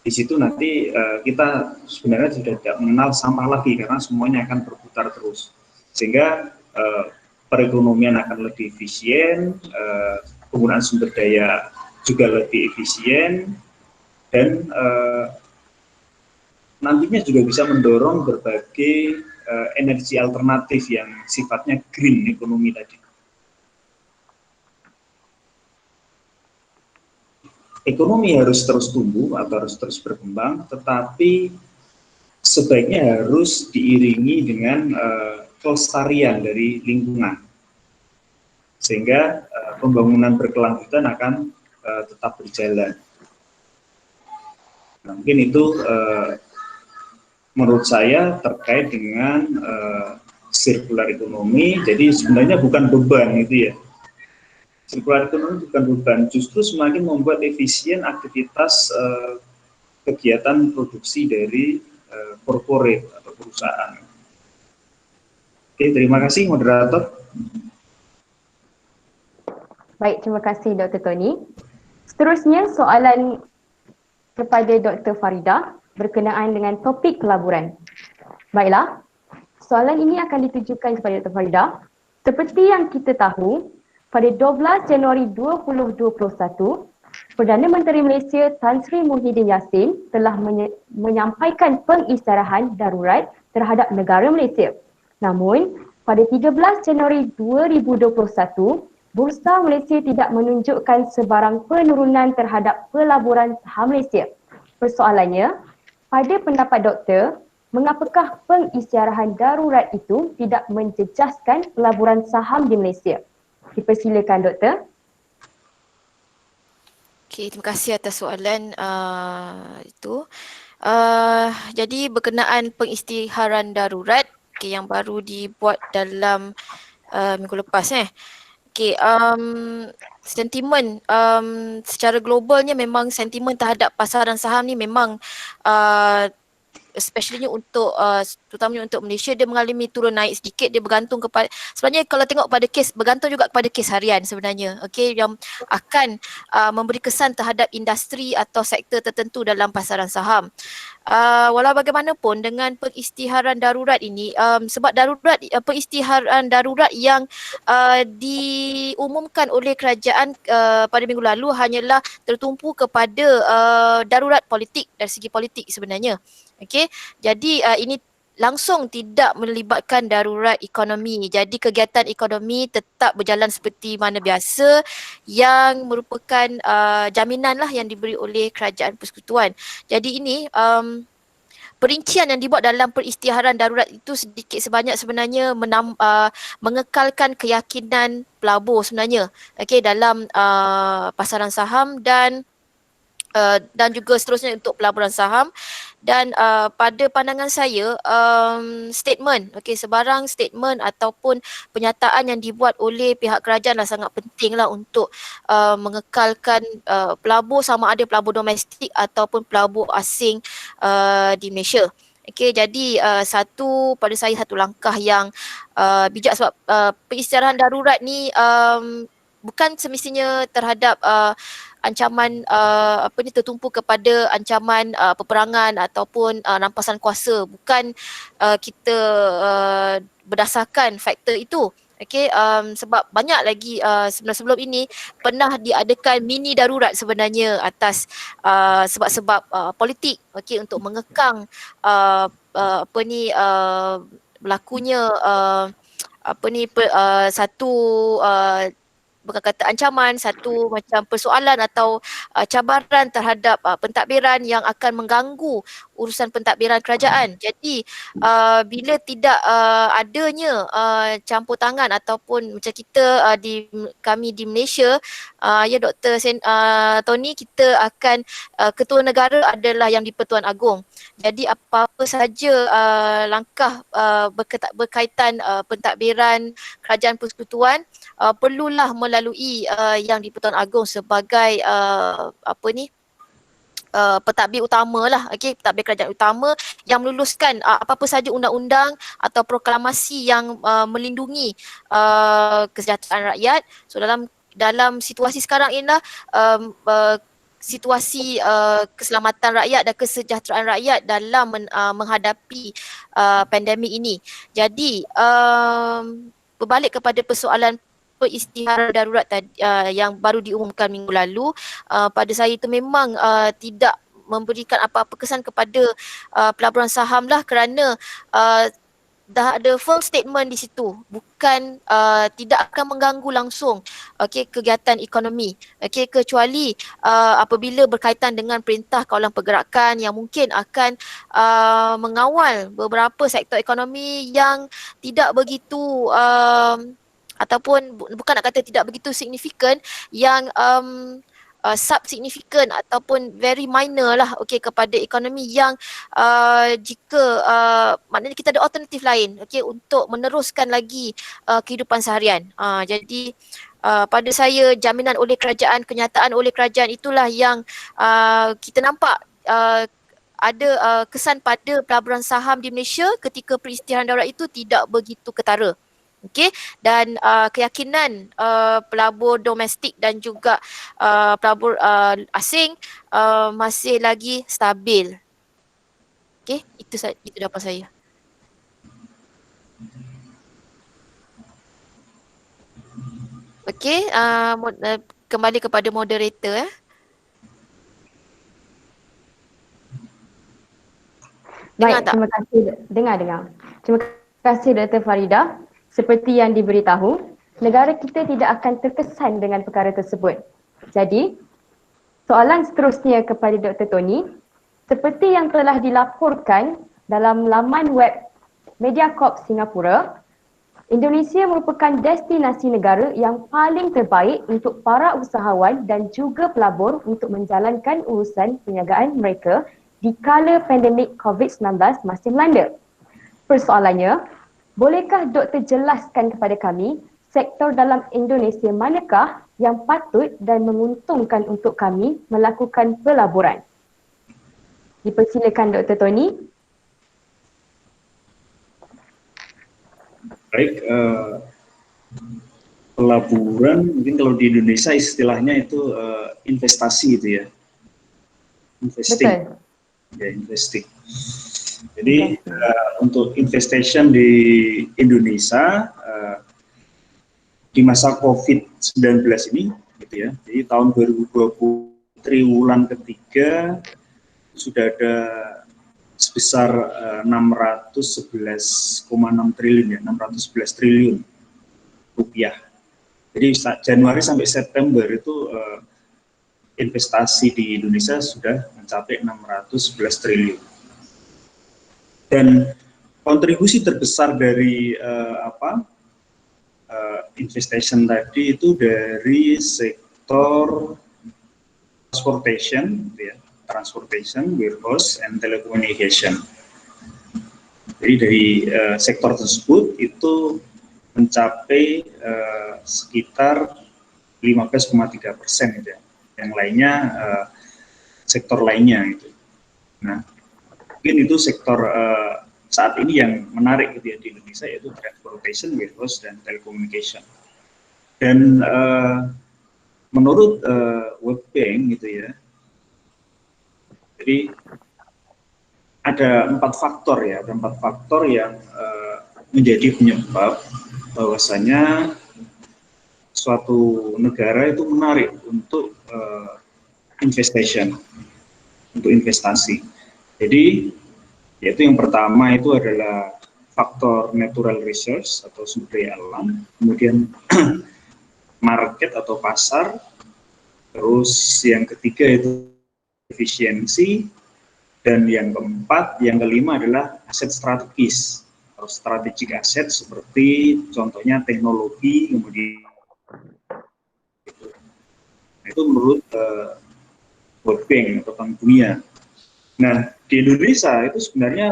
di situ nanti kita sebenarnya sudah tidak mengenal sampah lagi karena semuanya akan berputar terus, sehingga perekonomian akan lebih efisien, penggunaan sumber daya juga lebih efisien, dan nantinya juga bisa mendorong berbagai energi alternatif yang sifatnya green economy tadi. Ekonomi harus terus tumbuh atau harus terus berkembang, tetapi sebaiknya harus diiringi dengan kelestarian dari lingkungan, sehingga pembangunan berkelanjutan akan tetap berjalan. Nah, mungkin itu menurut saya terkait dengan circular economy. Jadi sebenarnya bukan beban gitu ya. Circular economy bukan beban, justru semakin membuat efisien aktivitas kegiatan produksi dari corporate atau perusahaan. Oke, terima kasih moderator. Baik, terima kasih Dr. Tony. Seterusnya soalan kepada Dr. Farida berkenaan dengan topik pelaburan. Baiklah, soalan ini akan ditujukan kepada Dr. Farida. Seperti yang kita tahu, pada 12 Januari 2021, Perdana Menteri Malaysia Tan Sri Muhyiddin Yassin telah menyampaikan pengisytiharan darurat terhadap negara Malaysia. Namun, pada 13 Januari 2021, Bursa Malaysia tidak menunjukkan sebarang penurunan terhadap pelaburan saham Malaysia. Persoalannya, pada pendapat doktor, mengapakah pengisytiharan darurat itu tidak menjejaskan pelaburan saham di Malaysia? Dipersilakan doktor. Okey, terima kasih atas soalan itu. Jadi berkenaan pengisytiharan darurat yang baru dibuat dalam minggu lepas Okey, sentimen secara globalnya memang sentimen terhadap pasaran saham ni memang especially untuk terutamanya untuk Malaysia, dia mengalami turun naik sedikit. Dia bergantung kepada, sebenarnya kalau tengok pada kes, bergantung juga kepada kes harian sebenarnya, okey, yang akan memberi kesan terhadap industri atau sektor tertentu dalam pasaran saham. Walau bagaimanapun dengan pengisytiharan darurat ini, sebab darurat pengisytiharan darurat yang diumumkan oleh kerajaan pada minggu lalu hanyalah tertumpu kepada darurat politik, dari segi politik sebenarnya. Okey, jadi ini langsung tidak melibatkan darurat ekonomi. Jadi kegiatan ekonomi tetap berjalan seperti mana biasa, yang merupakan jaminan lah yang diberi oleh kerajaan persekutuan. Jadi ini perincian yang dibuat dalam perisytiharan darurat itu sedikit sebanyak sebenarnya mengekalkan keyakinan pelabur sebenarnya, okey, dalam pasaran saham dan juga seterusnya untuk pelaburan saham. Dan pada pandangan saya, statement, sebarang statement ataupun penyataan yang dibuat oleh pihak kerajaan sangat penting lah untuk mengekalkan pelabur, sama ada pelabur domestik ataupun pelabur asing di Malaysia. Jadi pada saya satu langkah yang bijak, sebab perisytiharan darurat ni bukan semestinya terhadap ancaman tertumpu kepada ancaman peperangan ataupun rampasan kuasa. Bukan kita berdasarkan faktor itu. Sebab banyak lagi sebelum ini pernah diadakan mini darurat sebenarnya atas sebab-sebab politik, untuk mengekang berlakunya satu bukan kata ancaman, satu macam persoalan atau cabaran terhadap pentadbiran yang akan mengganggu urusan pentadbiran kerajaan. Jadi bila tidak adanya campur tangan ataupun macam kita kami di Malaysia, ya Dr. Tony, kita akan ketua negara adalah Yang di-Pertuan Agong. Jadi apa-apa saja langkah berkaitan pentadbiran kerajaan persekutuan perlulah melalui Yang di-Pertuan Agong sebagai pentadbir utama lah, pentadbir kerajaan utama yang meluluskan apa-apa saja undang-undang atau proklamasi yang melindungi kesejahteraan rakyat. So dalam situasi sekarang inilah situasi keselamatan rakyat dan kesejahteraan rakyat dalam menghadapi pandemik ini. Jadi berbalik kepada persoalan perisytiharan darurat yang baru diumumkan minggu lalu, pada saya itu memang tidak memberikan apa-apa kesan kepada pelaburan saham lah, kerana dah ada firm statement di situ, bukan tidak akan mengganggu langsung kegiatan ekonomi, kecuali apabila berkaitan dengan perintah kawalan pergerakan yang mungkin akan mengawal beberapa sektor ekonomi yang tidak begitu ataupun bukan nak kata tidak begitu signifikan, yang sub-significant ataupun very minor lah kepada ekonomi, yang jika maknanya kita ada alternatif lain untuk meneruskan lagi kehidupan seharian. Jadi pada saya jaminan oleh kerajaan, kenyataan oleh kerajaan itulah yang kita nampak ada kesan pada pelaburan saham di Malaysia ketika perisytiharan darurat itu tidak begitu ketara. Dan keyakinan pelabur domestik dan juga pelabur asing masih lagi stabil. Itu jawapan saya. Kembali kepada moderator. Baik, terima kasih. Dengar. Terima kasih Dr. Farida. Seperti yang diberitahu, negara kita tidak akan terkesan dengan perkara tersebut. Jadi, soalan seterusnya kepada Dr. Tony, seperti yang telah dilaporkan dalam laman web Mediacorp Singapura, Indonesia merupakan destinasi negara yang paling terbaik untuk para usahawan dan juga pelabur untuk menjalankan urusan perniagaan mereka di kala pandemik COVID-19 masih melanda. Persoalannya, bolehkah doktor jelaskan kepada kami sektor dalam Indonesia manakah yang patut dan menguntungkan untuk kami melakukan pelaburan? Dipersilakan Dr. Tony. Baik, pelaburan mungkin kalau di Indonesia istilahnya itu investasi itu ya, investing. Betul. Ya, investing. Jadi untuk investasi di Indonesia di masa COVID-19 ini, gitu ya. Jadi tahun 2020 triwulan ketiga sudah ada sebesar 611,6 triliun ya, 611 triliun rupiah. Jadi Januari sampai September itu investasi di Indonesia sudah mencapai 611 triliun. Dan kontribusi terbesar dari investasi tadi itu dari sektor transportation, ya, transportation, warehouse, and telecommunication. Jadi dari sektor tersebut itu mencapai sekitar 15,3% gitu ya. Yang lainnya sektor lainnya gitu. Nah, mungkin itu sektor saat ini yang menarik gitu ya di Indonesia, yaitu transportation, warehouse, dan telecommunication. Dan menurut World Bank gitu ya, jadi ada 4 faktor ya, ada 4 faktor yang menjadi penyebab bahwasanya suatu negara itu menarik untuk untuk investasi. Jadi yaitu yang pertama itu adalah faktor natural resource atau sumber daya alam, kemudian market atau pasar, terus yang ketiga itu efisiensi, dan yang keempat, yang kelima adalah aset strategis atau strategic aset seperti contohnya teknologi, kemudian itu menurut World Bank atau Bank Dunia. Nah, di Indonesia itu sebenarnya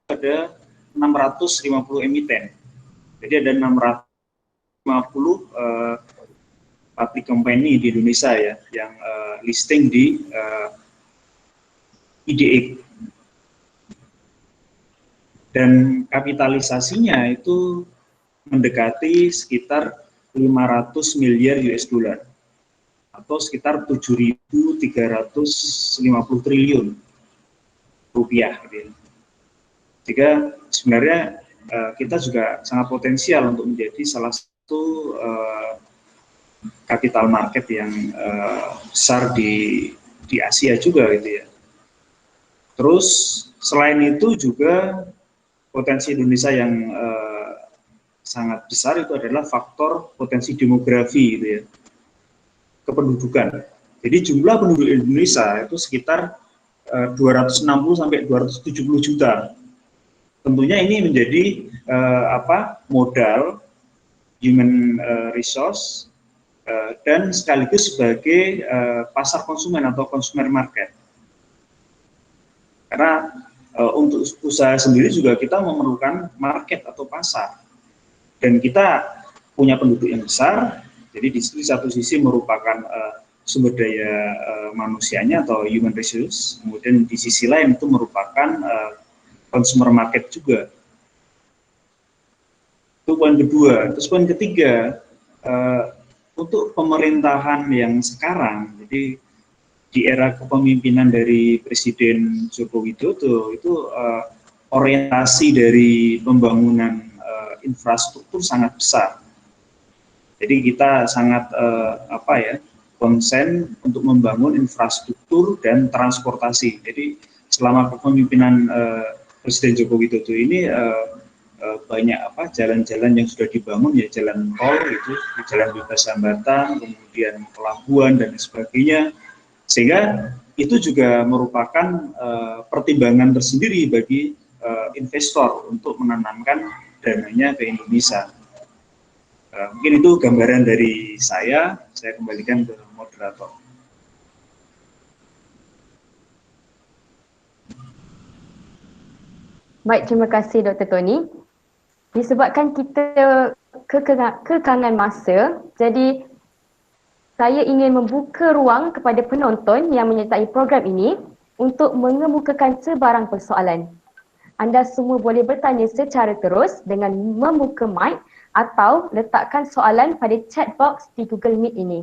ada 650 emiten. Jadi ada 650 public company di Indonesia ya, yang listing di IDX. Dan kapitalisasinya itu mendekati sekitar 500 miliar US dollar atau sekitar 7.350 triliun rupiah. Jika sebenarnya kita juga sangat potensial untuk menjadi salah satu capital market yang besar di Asia juga gitu ya. Terus selain itu juga potensi Indonesia yang sangat besar itu adalah faktor potensi demografi gitu ya, kependudukan. Jadi jumlah penduduk Indonesia itu sekitar 260 sampai 270 juta. Tentunya ini menjadi modal human resource dan sekaligus sebagai pasar konsumen atau consumer market. Karena untuk usaha sendiri juga kita memerlukan market atau pasar. Dan kita punya penduduk yang besar, jadi di satu sisi merupakan sumber daya manusianya atau human resource, kemudian di sisi lain itu merupakan consumer market juga. Itu poin kedua. Terus poin ketiga, untuk pemerintahan yang sekarang, jadi di era kepemimpinan dari Presiden Joko Widodo itu orientasi dari pembangunan infrastruktur sangat besar. Jadi kita sangat konsen untuk membangun infrastruktur dan transportasi. Jadi selama kepemimpinan Presiden Joko Widodo ini banyak jalan-jalan yang sudah dibangun ya, jalan tol itu, jalan bebas hambatan, kemudian pelabuhan dan sebagainya. Sehingga itu juga merupakan pertimbangan tersendiri bagi investor untuk menanamkan dananya ke Indonesia. Mungkin itu gambaran dari saya kembalikan ke moderator. Baik, terima kasih Dr. Tony. Disebabkan kita kekangan masa, jadi saya ingin membuka ruang kepada penonton yang menyertai program ini untuk mengemukakan sebarang persoalan. Anda semua boleh bertanya secara terus dengan membuka mic atau letakkan soalan pada chat box di Google Meet ini.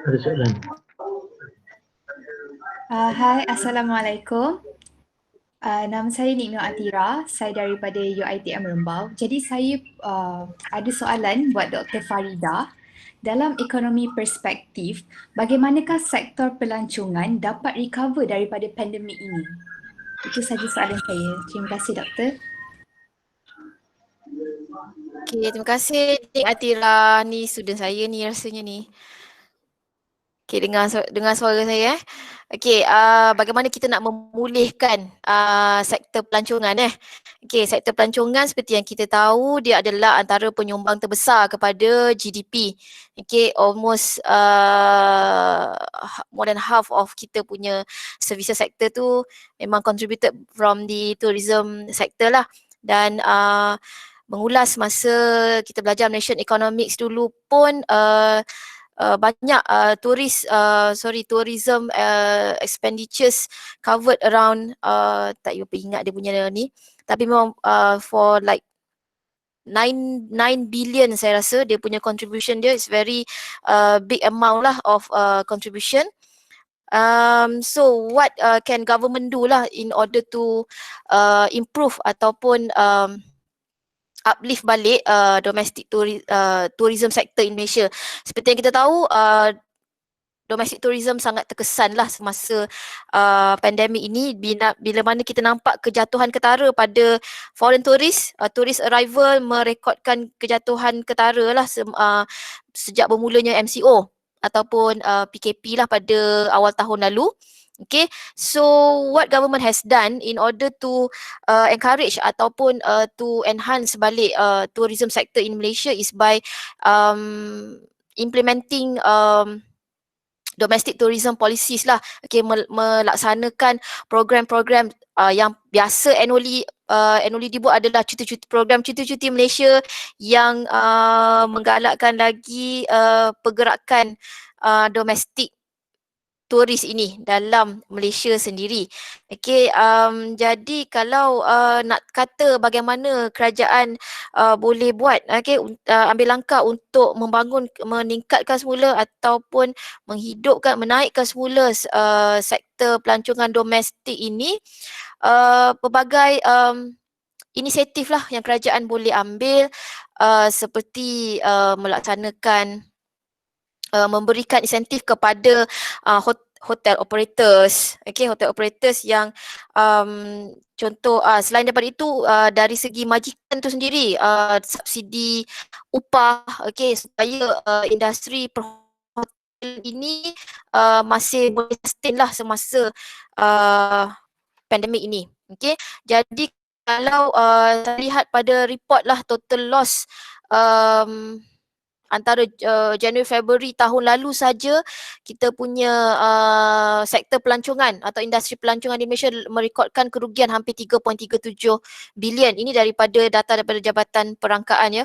Ada soalan. Hai, Assalamualaikum. Nama saya Nikno Atira, saya daripada UiTM Rembau. Jadi saya ada soalan buat Dr. Farida. Dalam ekonomi perspektif, bagaimanakah sektor pelancongan dapat recover daripada pandemik ini? Itu saja soalan saya. Terima kasih, Doktor. Okay, terima kasih Nik Atira. Ni student saya ni rasanya ni. Okay, dengar suara saya. Okay, bagaimana kita nak memulihkan sektor pelancongan Okay, sektor pelancongan seperti yang kita tahu dia adalah antara penyumbang terbesar kepada GDP. Okay, almost more than half of kita punya services sector tu memang contributed from the tourism sector lah. Dan mengulas masa kita belajar Malaysian Economics dulu pun banyak tourism expenditures covered around tak ingat dia punya ni, tapi memang for like 9 billion saya rasa dia punya contribution dia is very big amount lah of contribution. So what can government do lah in order to improve ataupun uplift balik domestic tourism sector in Malaysia. Seperti yang kita tahu, domestic tourism sangat terkesan lah semasa pandemik ini bila mana kita nampak kejatuhan ketara pada foreign tourist arrival merekodkan kejatuhan ketara lah sejak bermulanya MCO ataupun PKP lah pada awal tahun lalu. Okay, so what government has done in order to encourage ataupun to enhance balik tourism sector in Malaysia is by implementing domestic tourism policies lah. Okay, melaksanakan program-program yang biasa annually dibuat adalah program cuti-cuti Malaysia yang menggalakkan lagi pergerakan domestik turis ini dalam Malaysia sendiri. Okay, jadi kalau nak kata bagaimana kerajaan boleh buat, okay, ambil langkah untuk meningkatkan semula ataupun menaikkan semula sektor pelancongan domestik ini, pelbagai inisiatif lah yang kerajaan boleh ambil, seperti melaksanakan memberikan insentif kepada hotel operators, okay, hotel operators yang contoh selain daripada itu dari segi majikan tu sendiri subsidi upah, okay, supaya industri perhotelan ini masih boleh sustain lah semasa pandemik ini. Okay, jadi kalau lihat pada report lah total loss antara Januari Februari tahun lalu saja kita punya sektor pelancongan atau industri pelancongan di Malaysia merekodkan kerugian hampir 3.37 bilion. Ini daripada data daripada Jabatan Perangkaan ya.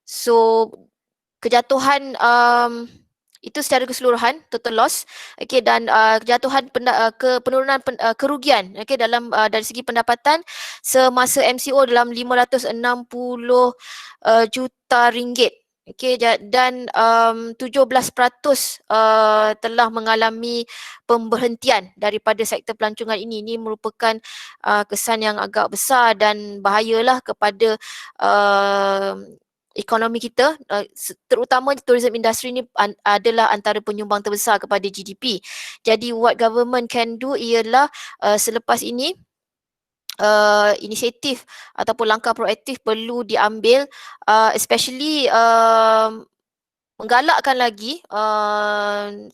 So kejatuhan itu secara keseluruhan total loss, okay, dan kejatuhan penurunan kerugian, okay, dalam dari segi pendapatan semasa MCO dalam 560 juta ringgit, okay, dan 17% telah mengalami pemberhentian daripada sektor pelancongan ini. Ini merupakan kesan yang agak besar dan bahayalah kepada ekonomi kita, terutama tourism industry ni adalah antara penyumbang terbesar kepada GDP. Jadi what government can do ialah selepas ini inisiatif ataupun langkah proaktif perlu diambil, especially menggalakkan lagi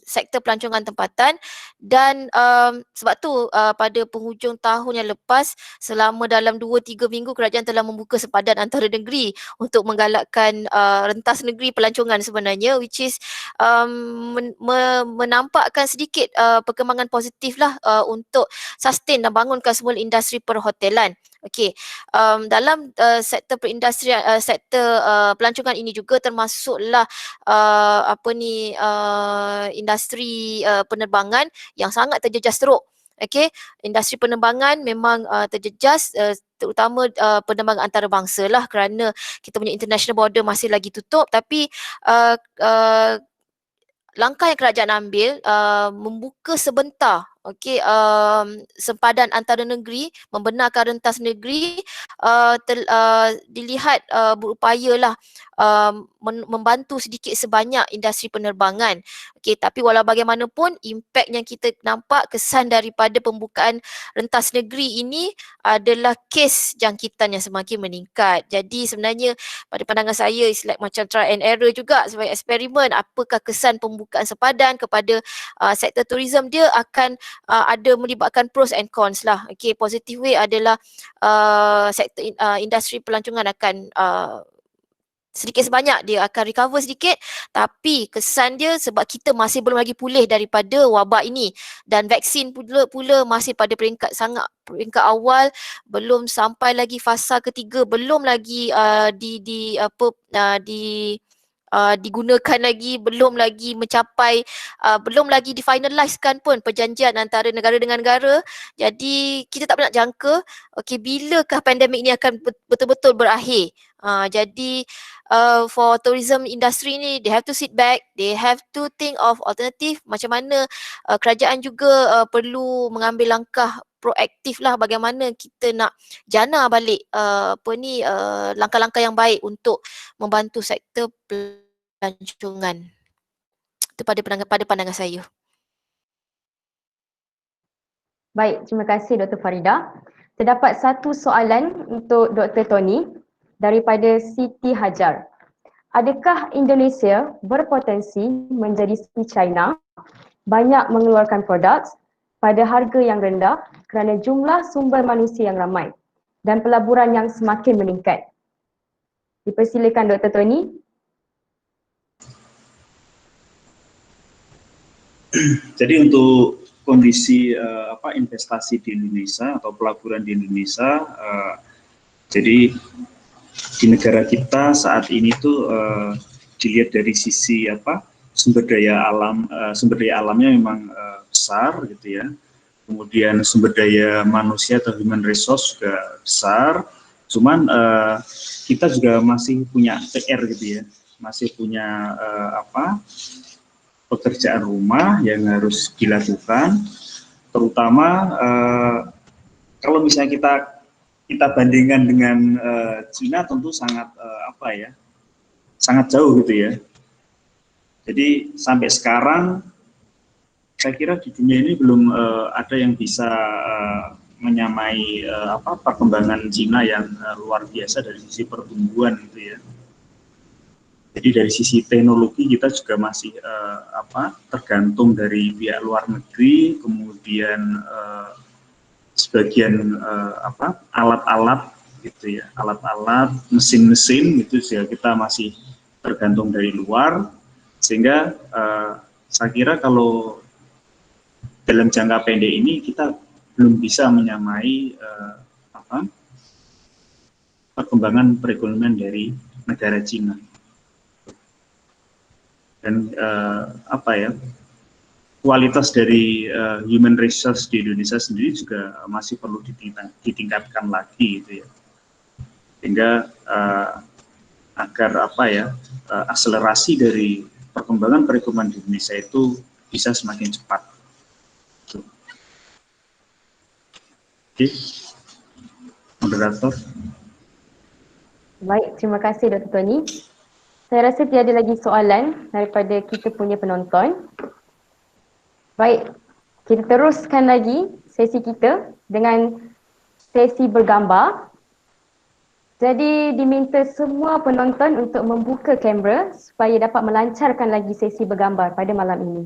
sektor pelancongan tempatan dan sebab tu pada penghujung tahun yang lepas selama dalam 2-3 minggu kerajaan telah membuka sempadan antara negeri untuk menggalakkan rentas negeri pelancongan sebenarnya, which is menampakkan sedikit perkembangan positif lah untuk sustain dan bangunkan semula industri perhotelan. Okey, dalam sektor perindustrian, sektor pelancongan ini juga termasuklah industri penerbangan yang sangat terjejas teruk. Okey, industri penerbangan memang terjejas, terutama penerbangan antarabangsa lah, kerana kita punya international border masih lagi tutup. Tapi langkah yang kerajaan ambil membuka sebentar sempadan antara negeri, membenarkan rentas negeri, dilihat berupayalah membantu sedikit sebanyak industri penerbangan. Okey, tapi walau bagaimanapun impak yang kita nampak, kesan daripada pembukaan rentas negeri ini adalah kes jangkitan yang semakin meningkat. Jadi sebenarnya pada pandangan saya like macam try and error juga sebagai eksperimen. Apakah kesan pembukaan sempadan kepada sektor tourism, dia akan ada melibatkan pros and cons lah. Okey, positive way adalah sektor industri pelancongan akan sedikit sebanyak dia akan recover sedikit, tapi kesan dia sebab kita masih belum lagi pulih daripada wabak ini dan vaksin pula masih pada peringkat awal, belum sampai lagi fasa ketiga, belum lagi digunakan lagi, belum lagi mencapai, belum lagi difinalisekan pun perjanjian antara negara dengan negara. Jadi kita tak pernah jangka bilakah pandemik ini akan betul-betul berakhir. Jadi for tourism industry ni, they have to sit back, they have to think of alternative, macam mana kerajaan juga perlu mengambil langkah proaktif lah, bagaimana kita nak jana balik langkah-langkah yang baik untuk membantu sektor pelancongan. Itu pada pandangan saya. Baik, terima kasih Dr. Farida. Terdapat satu soalan untuk Dr. Tony daripada Siti Hajar. Adakah Indonesia berpotensi menjadi seperti China, banyak mengeluarkan produk pada harga yang rendah kerana jumlah sumber manusia yang ramai dan pelaburan yang semakin meningkat? Dipersilakan Dr. Tony. Jadi untuk kondisi investasi di Indonesia atau pelaburan di Indonesia, jadi di negara kita saat ini tuh dilihat dari sisi sumber daya alamnya memang besar gitu ya. Kemudian sumber daya manusia atau human resource juga besar. Cuman kita juga masih punya PR gitu ya, masih punya pekerjaan rumah yang harus dilakukan, terutama kalau misalnya kita bandingkan dengan Cina, tentu sangat sangat jauh gitu ya. Jadi sampai sekarang saya kira di dunia ini belum ada yang bisa menyamai perkembangan Cina yang luar biasa dari sisi pertumbuhan gitu ya. Jadi dari sisi teknologi kita juga masih tergantung dari pihak luar negeri, kemudian sebagian alat-alat gitu ya, alat-alat, mesin-mesin itu juga kita masih tergantung dari luar, sehingga saya kira kalau dalam jangka pendek ini kita belum bisa menyamai perkembangan perekonomian dari negara Cina. Dan kualitas dari human resource di Indonesia sendiri juga masih perlu ditingkatkan lagi gitu ya, sehingga agar akselerasi dari perkembangan perekonomian di Indonesia itu bisa semakin cepat. Oke, moderator. Baik, terima kasih Dr. Tony. Saya rasa tiada lagi soalan daripada kita punya penonton. Baik, kita teruskan lagi sesi kita dengan sesi bergambar. Jadi diminta semua penonton untuk membuka kamera supaya dapat melancarkan lagi sesi bergambar pada malam ini.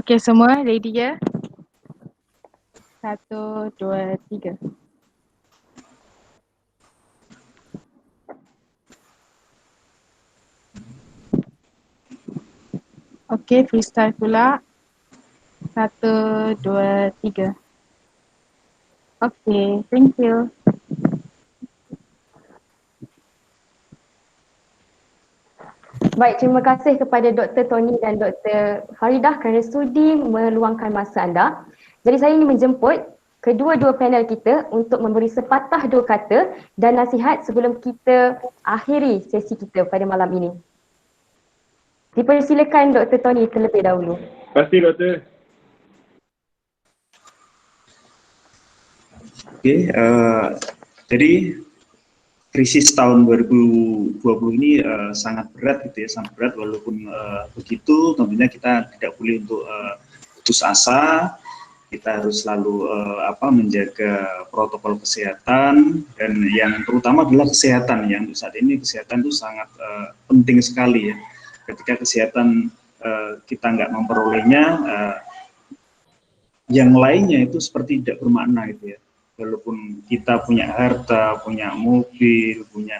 Okey, semua ready ya? 1, 2, 3. Okey, freestyle pula. 1, 2, 3. Okey, thank you. Baik, terima kasih kepada Dr. Tony dan Dr. Faridah kerana sudi meluangkan masa anda. Jadi saya ingin menjemput kedua-dua panel kita untuk memberi sepatah dua kata dan nasihat sebelum kita akhiri sesi kita pada malam ini. Dipersilakan Dr. Tony terlebih dahulu. Terima kasih, Doktor. Oke, jadi krisis tahun 2020 ini sangat berat gitu ya, sangat berat. Walaupun begitu tentunya kita tidak boleh untuk putus asa. Kita harus selalu menjaga protokol kesehatan, dan yang terutama adalah kesehatan. Yang saat ini kesehatan itu sangat penting sekali ya. Ketika kesehatan kita nggak memperolehnya, yang lainnya itu seperti tidak bermakna gitu ya. Walaupun kita punya harta, punya mobil, punya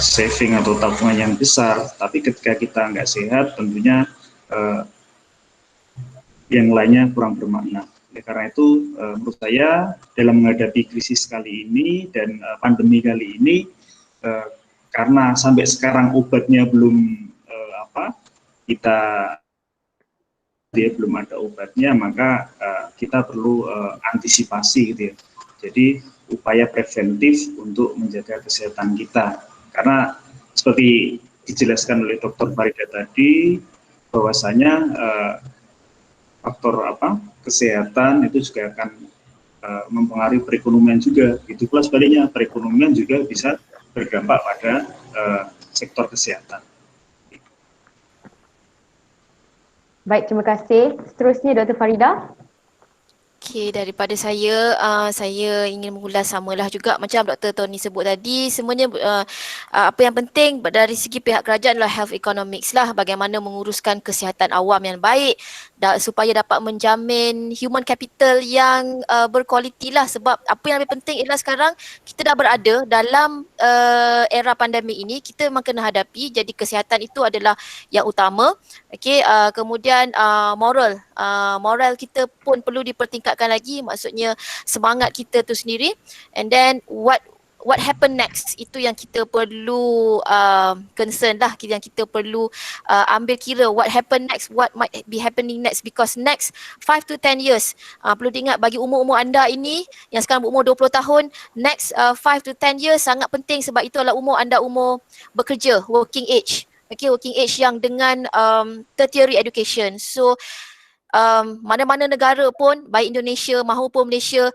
saving atau tabungan yang besar, tapi ketika kita nggak sehat, tentunya yang lainnya kurang bermakna. Karena itu, menurut saya dalam menghadapi krisis kali ini dan pandemi kali ini, karena sampai sekarang obatnya belum dia belum ada obatnya, maka kita perlu antisipasi gitu ya. Jadi upaya preventif untuk menjaga kesehatan kita. Karena seperti dijelaskan oleh Dr. Faridah tadi, bahwasanya faktor kesehatan itu juga akan mempengaruhi perekonomian juga. Itu pula sebaliknya, perekonomian juga bisa berdampak pada sektor kesehatan. Baik, terima kasih. Seterusnya Dr. Faridah. Okey, daripada saya ingin mengulas samalah juga macam Dr. Tony sebut tadi, semuanya apa yang penting dari segi pihak kerajaan adalah health economics lah, bagaimana menguruskan kesihatan awam yang baik supaya dapat menjamin human capital yang berkualiti lah, sebab apa yang lebih penting ialah sekarang kita dah berada dalam era pandemik ini, kita memang kena hadapi, jadi kesihatan itu adalah yang utama. Okey, kemudian moral kita pun perlu dipertingkatkan lagi, maksudnya semangat kita tu sendiri, and then what happen next, itu yang kita perlu concern lah, yang kita perlu ambil kira what happen next, what might be happening next, because next 5 to 10 years, perlu diingat bagi umur-umur anda ini yang sekarang berumur 20 tahun, next 5 to 10 years sangat penting, sebab itu adalah umur anda umur bekerja, working age. Okay, working age yang dengan tertiary education. So mana-mana negara pun, baik Indonesia maupun Malaysia,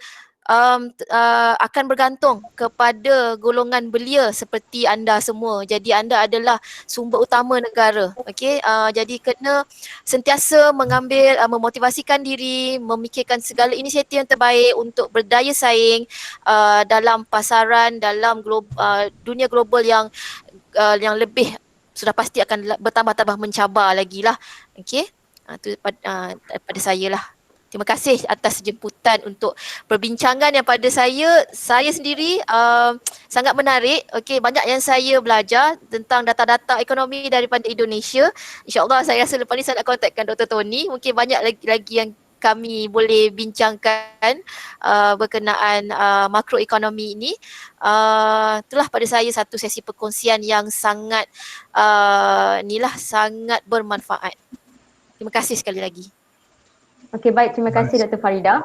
akan bergantung kepada golongan belia seperti anda semua. Jadi anda adalah sumber utama negara. Okey, jadi kena sentiasa mengambil, memotivasikan diri, memikirkan segala inisiatif yang terbaik untuk berdaya saing dalam pasaran, dalam dunia global yang lebih sudah pasti akan bertambah-tambah mencabar lagi lah. Okey. Itu daripada saya lah. Terima kasih atas jemputan untuk perbincangan yang pada saya sendiri sangat menarik. Okey, banyak yang saya belajar tentang data-data ekonomi daripada Indonesia. InsyaAllah saya rasa lepas ni saya nak kontakkan Dr. Tony. Mungkin banyak lagi yang kami boleh bincangkan berkenaan makroekonomi ini. Itulah pada saya satu sesi perkongsian yang sangat sangat bermanfaat. Terima kasih sekali lagi. Okey, baik, terima kasih Dr. Faridah.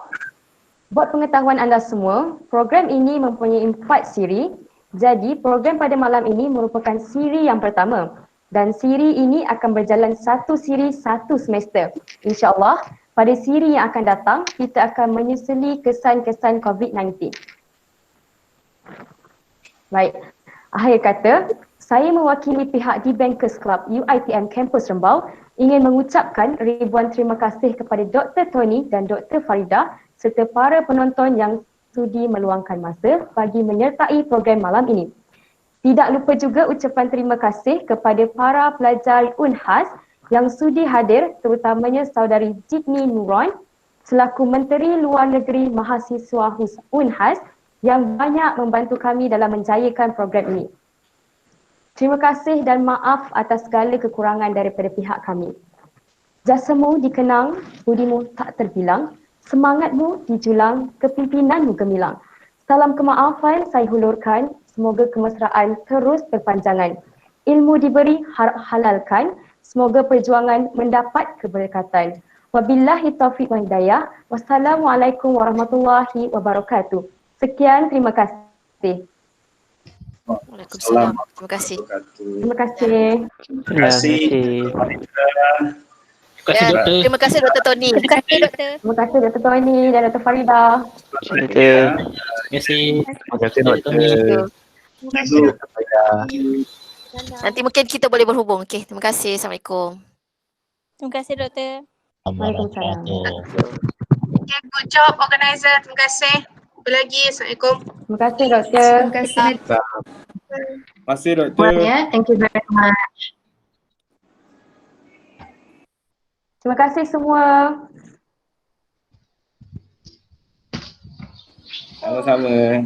Buat pengetahuan anda semua, program ini mempunyai 4 siri. Jadi program pada malam ini merupakan siri yang pertama, dan siri ini akan berjalan satu siri satu semester. InsyaAllah pada siri yang akan datang kita akan menyusuli kesan-kesan COVID-19. Baik, akhir kata, saya mewakili pihak The Bankers Club UiTM Kampus Rembau ingin mengucapkan ribuan terima kasih kepada Dr. Tony dan Dr. Farida serta para penonton yang sudi meluangkan masa bagi menyertai program malam ini. Tidak lupa juga ucapan terima kasih kepada para pelajar UNHAS yang sudi hadir, terutamanya saudari Jidni Nuron selaku Menteri Luar Negeri Mahasiswa UNHAS yang banyak membantu kami dalam menjayakan program ini. Terima kasih dan maaf atas segala kekurangan daripada pihak kami. Jasamu dikenang, budimu tak terbilang, semangatmu dijulang, kepimpinanmu gemilang. Salam kemaafan saya hulurkan, semoga kemesraan terus berpanjangan. Ilmu diberi, harap halalkan, semoga perjuangan mendapat keberkatan. Wabillahi taufiq wal hidayah. Wassalamualaikum warahmatullahi wabarakatuh. Sekian, terima kasih. Waalaikumsalam. Terima kasih. Terima kasih. Terima kasih. Terima kasih doktor. Terima kasih Dr. Tony. Terima kasih doktor. Terima kasih Dr. Tony dan Dr. Farida. Terima kasih. Terima kasih Dr. doktor. Tony. Terima kasih doktor. Nanti mungkin kita boleh berhubung. Okey, terima kasih. Assalamualaikum. Terima kasih doktor. Waalaikumsalam. Okay, good job organizer. Terima kasih. Apa lagi? Assalamualaikum. Terima kasih Doktor. Terima kasih. Terima kasih doktor. Thank you very much. Terima kasih semua. Sama-sama.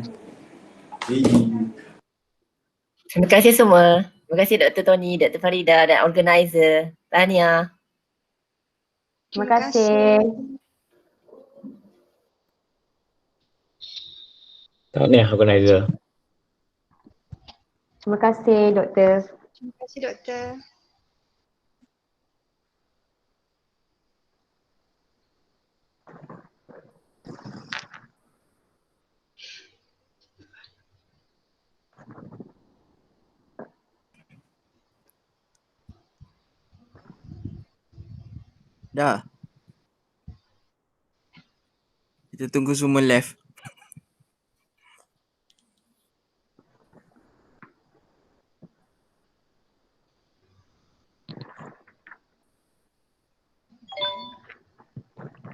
Terima kasih semua. Terima kasih Dr. Tony, Dr. Farida dan organizer. Tahniah. Terima kasih. Tahniah organizer. Terima kasih Doktor. Terima kasih doktor. Dah. Kita tunggu semua left.